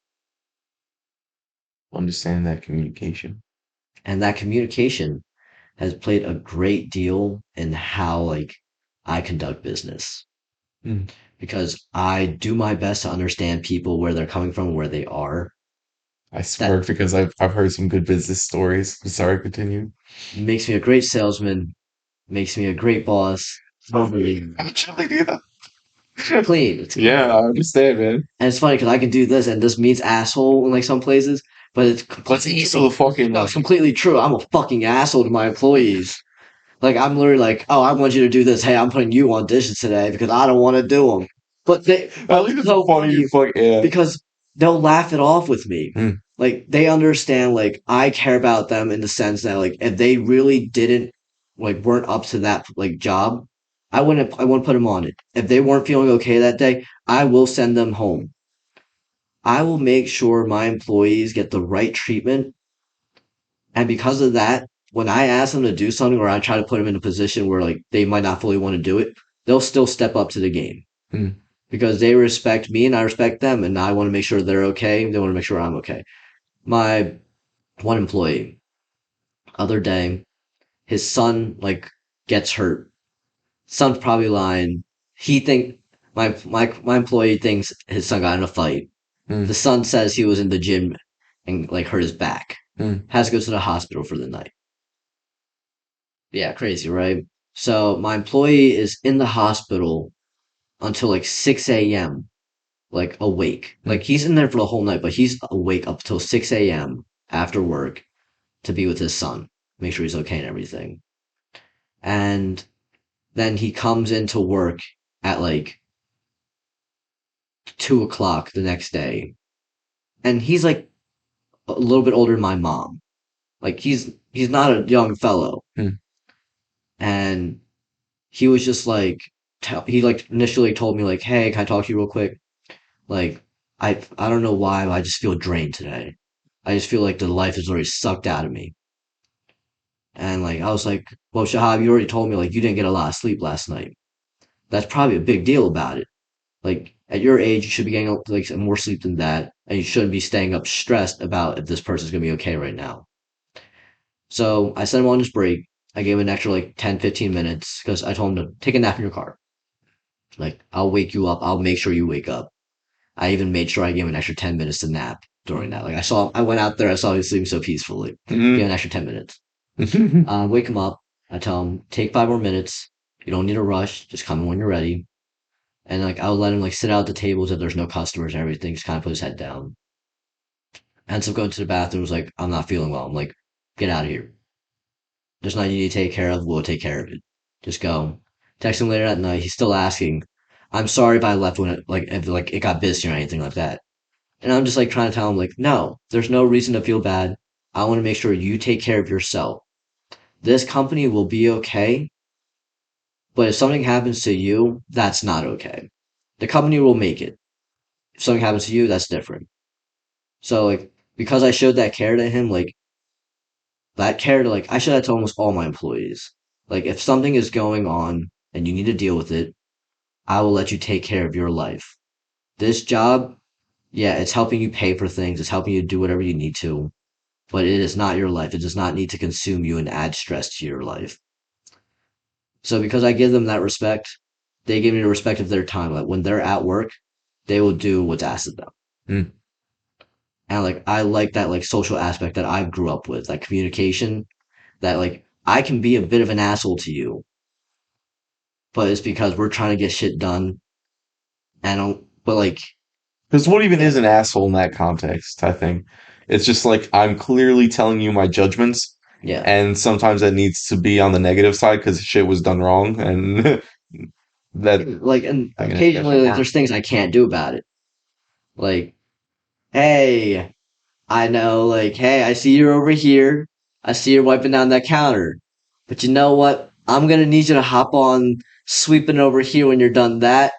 Understand that communication. And that communication has played a great deal in how like I conduct business Mm. because I do my best to understand people where they're coming from, where they are. I swear That because I've heard some good business stories. Sorry, continue. makes me a great salesman, makes me a great boss. Totally Actually, do that. clean. It's Yeah, I understand, man. and it's funny because I can do this, and this means asshole in like some places, but it's Let's easel the fucking no, it's completely true. I'm a fucking asshole to my employees. Like I'm literally like, oh, I want you to do this. Hey, I'm putting you on dishes today because I don't want to do them. at But least it's it's so funny. funny Fuck yeah. because they'll laugh it off with me. Mm. Like they understand, like I care about them in the sense that like if they really didn't like weren't up to that like job, I wouldn't put them on it. If they weren't feeling okay that day, I will send them home. I will make sure my employees get the right treatment. And because of that, when I ask them to do something or I try to put them in a position where like they might not fully want to do it, they'll still step up to the game Mm. because they respect me and I respect them. And I want to make sure they're okay. They want to make sure I'm okay. My one employee, other day, his son like gets hurt. Son's probably lying. He think my employee thinks his son got in a fight. The Mm. son says he was in the gym and like hurt his back. Mm. Has to go to the hospital for the night. Yeah, crazy, right? So my employee is in the hospital until like 6 a.m., like awake. Like Mm. he's in there for the whole night, but he's awake up till 6 a.m. after work to be with his son, make sure he's okay and everything. And then he comes into work at like 2 o'clock the next day. And he's like a little bit older than my mom. Like he's not a young fellow. Mm. And he was just like he like initially told me like, "Hey, can I talk to you real quick?" Like I don't know why, but I just feel drained today. I just feel like the life is already sucked out of me. And like I was like, "Well, Shahab, you already told me like you didn't get a lot of sleep last night. That's probably a big deal about it. Like at your age, you should be getting like more sleep than that, and you shouldn't be staying up stressed about if this person's gonna be okay right now." So I sent him on his break. I gave him an extra like 10, 15 minutes because I told him to take a nap in your car. Like I'll wake you up. I'll make sure you wake up. I even made sure I gave him an extra 10 minutes to nap during that. Like I went out there, I saw him sleeping so peacefully. Gave him Mm. an extra 10 minutes. Mm. Wake him up. I tell him, take 5 more minutes. You don't need to rush. Just come in when you're ready. And like I would let him like sit out at the tables if there's no customers and everything. Just kind of put his head down. Ends up going to the bathroom. Was like, I'm not feeling well. I'm like, get out of here. There's nothing you need to take care of. We'll take care of it. Just go. Text him later that night. He's still asking. I'm sorry if I left when it like if like it got busy or anything like that. And I'm just like trying to tell him like, no, there's no reason to feel bad. I want to make sure you take care of yourself. This company will be okay, but if something happens to you, that's not okay. The company will make it. If something happens to you, that's different. So like because I showed that care to him, like that care to like I should have to almost all my employees. Like if something is going on and you need to deal with it, I will let you take care of your life. This job, yeah, it's helping you pay for things, it's helping you do whatever you need to, but it is not your life. It does not need to consume you and add stress to your life. So because I give them that respect, they give me the respect of their time. Like when they're at work, they will do what's asked of them. Mm. And like I like that like social aspect that I grew up with, like communication, that like I can be a bit of an asshole to you, but it's because we're trying to get shit done. And I don't, but like, Because what even is an asshole in that context, I think? It's just like I'm clearly telling you my judgments, yeah, and sometimes that needs to be on the negative side because shit was done wrong, and that like, and I can have occasionally like there's things I can't do about it. Like, hey, I know, like, hey, I see you're over here. I see you're wiping down that counter. But you know what? I'm gonna need you to hop on sweeping over here when you're done that.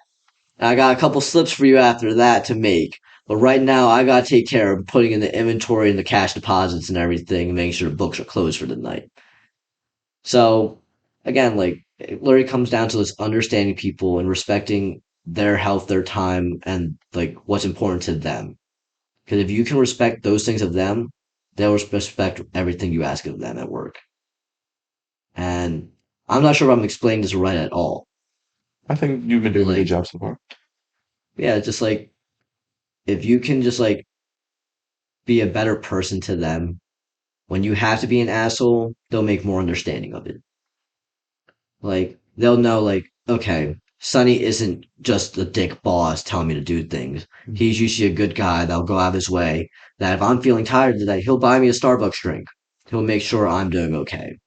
And I got a couple slips for you after that to make. But right now, I gotta take care of putting in the inventory and the cash deposits and everything, and making sure the books are closed for the night. So, again, like, it literally comes down to this understanding people and respecting their health, their time, and like what's important to them. Because if you can respect those things of them, they'll respect everything you ask of them at work. And I'm not sure if I'm explaining this right at all, I think you've been but doing a good like, job so far. yeah, just like if you can just like be a better person to them when you have to be an asshole, they'll make more understanding of it. Like they'll know like, okay, Sonny isn't just a dick boss telling me to do things. He's usually a good guy that'll go out of his way. That if I'm feeling tired today, he'll buy me a Starbucks drink. He'll make sure I'm doing okay.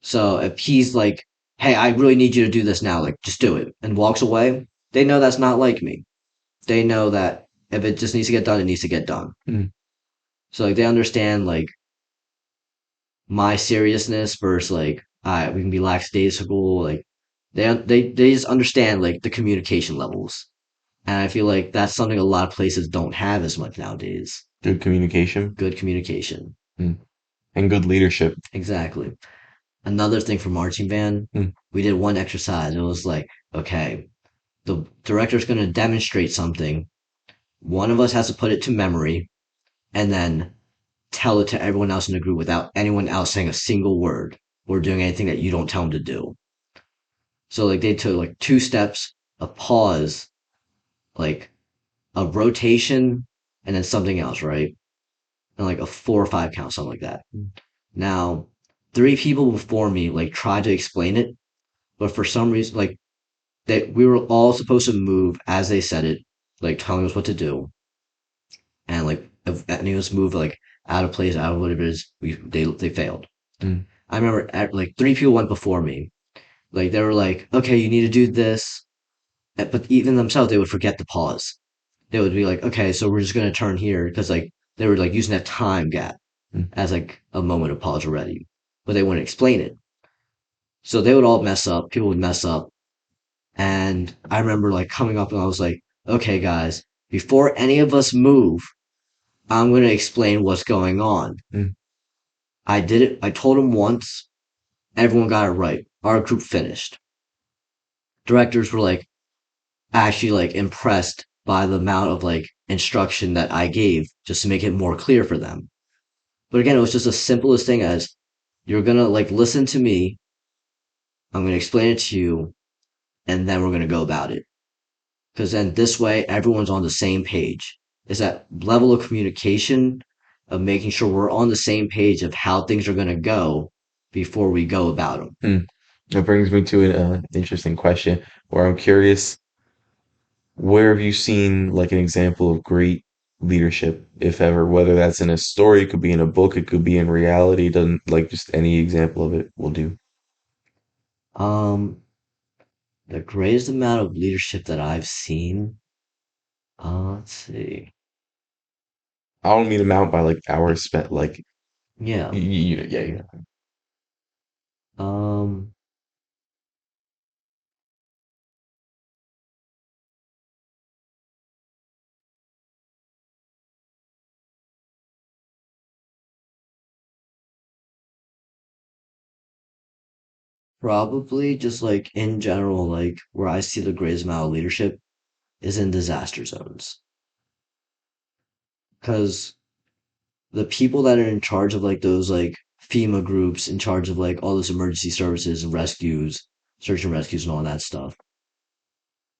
So if he's like, hey, I really need you to do this now, like just do it, and walks away, they know that's not like me. They know that if it just needs to get done, it needs to get done. Mm. So like they understand like my seriousness versus like we can be lackadaisical. Like they just understand like the communication levels, and I feel like that's something a lot of places don't have as much nowadays. Good communication. Good communication, Mm. And good leadership. exactly. Another thing for marching band, Mm. we did one exercise. It was like, okay, the director's going to demonstrate something. One of us has to put it to memory and then tell it to everyone else in the group without anyone else saying a single word or doing anything that you don't tell them to do. So like they took like 2 steps, a pause, like a rotation, and then something else, right? And like a 4 or 5 count, something like that. Now, 3 people before me like tried to explain it, but for some reason, like that we were all supposed to move as they said it, like telling us what to do, and like if any of us move like out of place, out of whatever it is, they failed. Mm. I remember like 3 people went before me, like they were like, okay, you need to do this, but even themselves they would forget to pause. They would be like, okay, so we're just gonna turn here because like they were like using that time gap Mm. as like a moment of pause already, but they wouldn't explain it. So they would all mess up. People would mess up. And I remember like coming up and I was like, okay, guys, before any of us move, I'm going to explain what's going on. Mm. I did it. I told them once. Everyone got it right. Our group finished. Directors were like actually like impressed by the amount of like instruction that I gave just to make it more clear for them. But again, it was just the simplest thing as you're going to like listen to me. I'm going to explain it to you and then we're going to go about it. Because then this way everyone's on the same page. Is that level of communication of making sure we're on the same page of how things are going to go before we go about them. Hmm. That brings me to an interesting question where I'm curious, where have you seen like an example of great leadership, if ever, whether that's in a story, it could be in a book, it could be in reality, doesn't like just any example of it will do. Um, the greatest amount of leadership that I've seen, let's see. I don't mean amount by like hours spent, like Yeah. yeah, yeah. Um, Probably just like in general, like where I see the greatest amount of leadership is in disaster zones. Because the people that are in charge of like those like FEMA groups, in charge of like all those emergency services and rescues, search and rescues and all that stuff,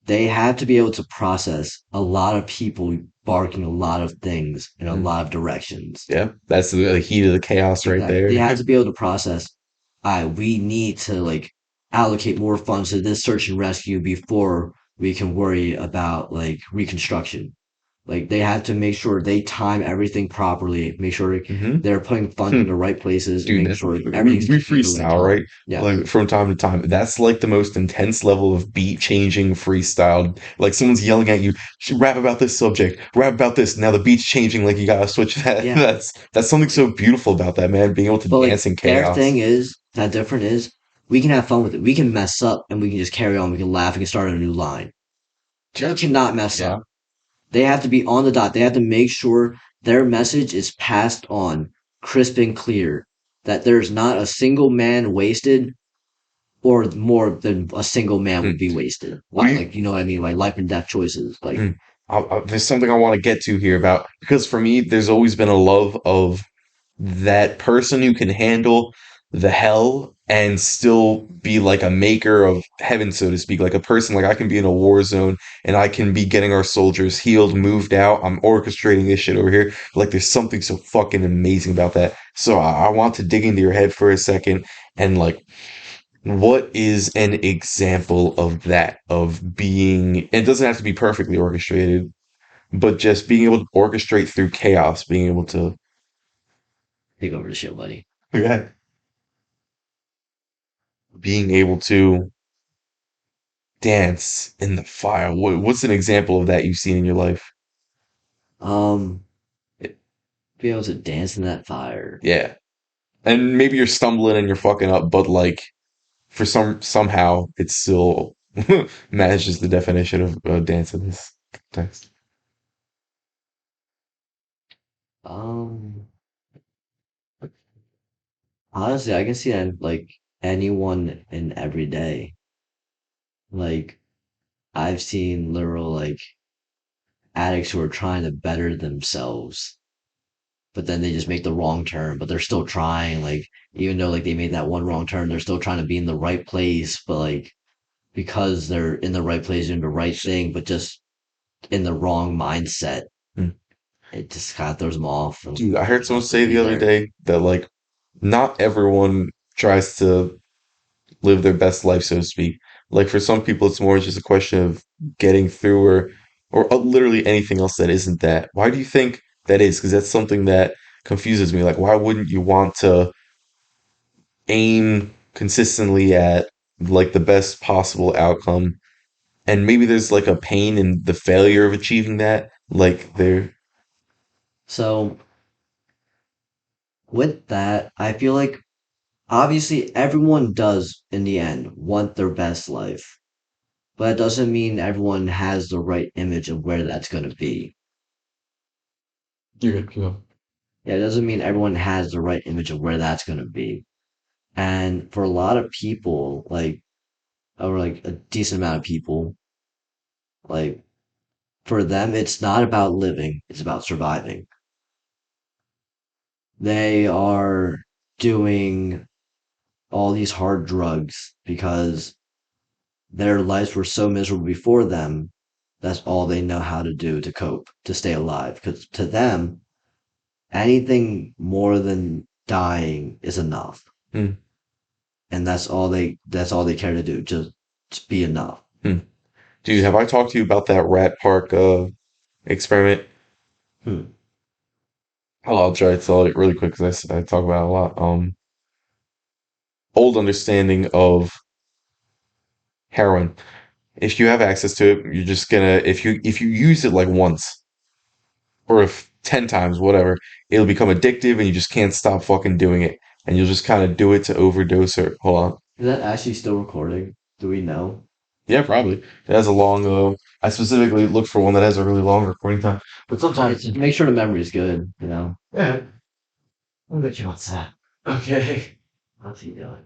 they have to be able to process a lot of people barking a lot of things in a Mm. lot of directions. Yeah, that's the heat of the chaos right Exactly. They there. have to be able to process, we need to like allocate more funds to this search and rescue before we can worry about like reconstruction. Like they have to make sure they time everything properly, make sure Hmm. they're putting funds in the right places and Dude, making that, sure we, everything's we ticking at the right freestyle, time. right? Yeah. Like from time to time. That's like the most intense level of beat changing freestyle. Like someone's yelling at you, rap about this subject, rap about this. Now the beat's changing, like you gotta switch that. Yeah. That's something so beautiful about that, man. Being able to But like dance in their chaos. thing is that different is we can have fun with it. We can mess up and we can just carry on. We can laugh. We can start a new line. They cannot mess Yeah. up. They have to be on the dot. They have to make sure their message is passed on crisp and clear. That there's not a single man wasted, or more than a single man Hmm. would be wasted. What do you Like you know what I mean? Like life and death choices. Like Mm. There's something I want to get to here about because for me, there's always been a love of that person who can handle the hell and still be like a maker of heaven, so to speak. Like a person, like I can be in a war zone and I can be getting our soldiers healed, moved out. I'm orchestrating this shit over here. Like there's something so fucking amazing about that. So I want to dig into your head for a second and like what is an example of that? Of being, it doesn't have to be perfectly orchestrated, but just being able to orchestrate through chaos, being able to, take over the show, buddy. yeah, being able to dance in the fire. What's an example of that you've seen in your life? Um, be able to dance in that fire. Yeah. And maybe you're stumbling and you're fucking up, but like for somehow it still manages the definition of dance in this context. Um, Honestly, I can see that in, like anyone in every day. Like I've seen literal like addicts who are trying to better themselves, but then they just make the wrong turn, but they're still trying. Like even though like they made that one wrong turn, they're still trying to be in the right place, but like because they're in the right place doing the right thing, but just in the wrong mindset, Hmm. it just kind of throws them off and Dude, I heard doesn't someone have to say be the other there. day that like not everyone tries to live their best life, so to speak. Like for some people, it's more just a question of getting through or literally anything else that isn't that. Why do you think that is? Because that's something that confuses me. Like, why wouldn't you want to aim consistently at like the best possible outcome? And maybe there's like a pain in the failure of achieving that. Like there, So with that, I feel like obviously everyone does in the end want their best life, but it doesn't mean everyone has the right image of where that's going to be. you're good. Yeah, it doesn't mean everyone has the right image of where that's going to be. And for a lot of people, like, or like a decent amount of people, like, for them, it's not about living, it's about surviving. They are doing all these hard drugs because their lives were so miserable before them. That's all they know how to do to cope, to stay alive. Because to them, anything more than dying is enough. Hmm. and that's all they care to do, just be enough. Hmm. Dude, have I talked to you about that rat park experiment? Hmm. I'll try to tell it really quick because I talk about it a lot. Old understanding of heroin. If you have access to it, you're just gonna if you use it like once or if 10 times, whatever, it'll become addictive and you just can't stop fucking doing it. And you'll just kind of do it to overdose or hold on. Is that actually still recording? Do we know? Yeah, probably. It has a long I specifically look for one that has a really long recording time. But Okay, sometimes just make sure the memory is good. yeah. I'll bet you what's that. Okay. What's he doing?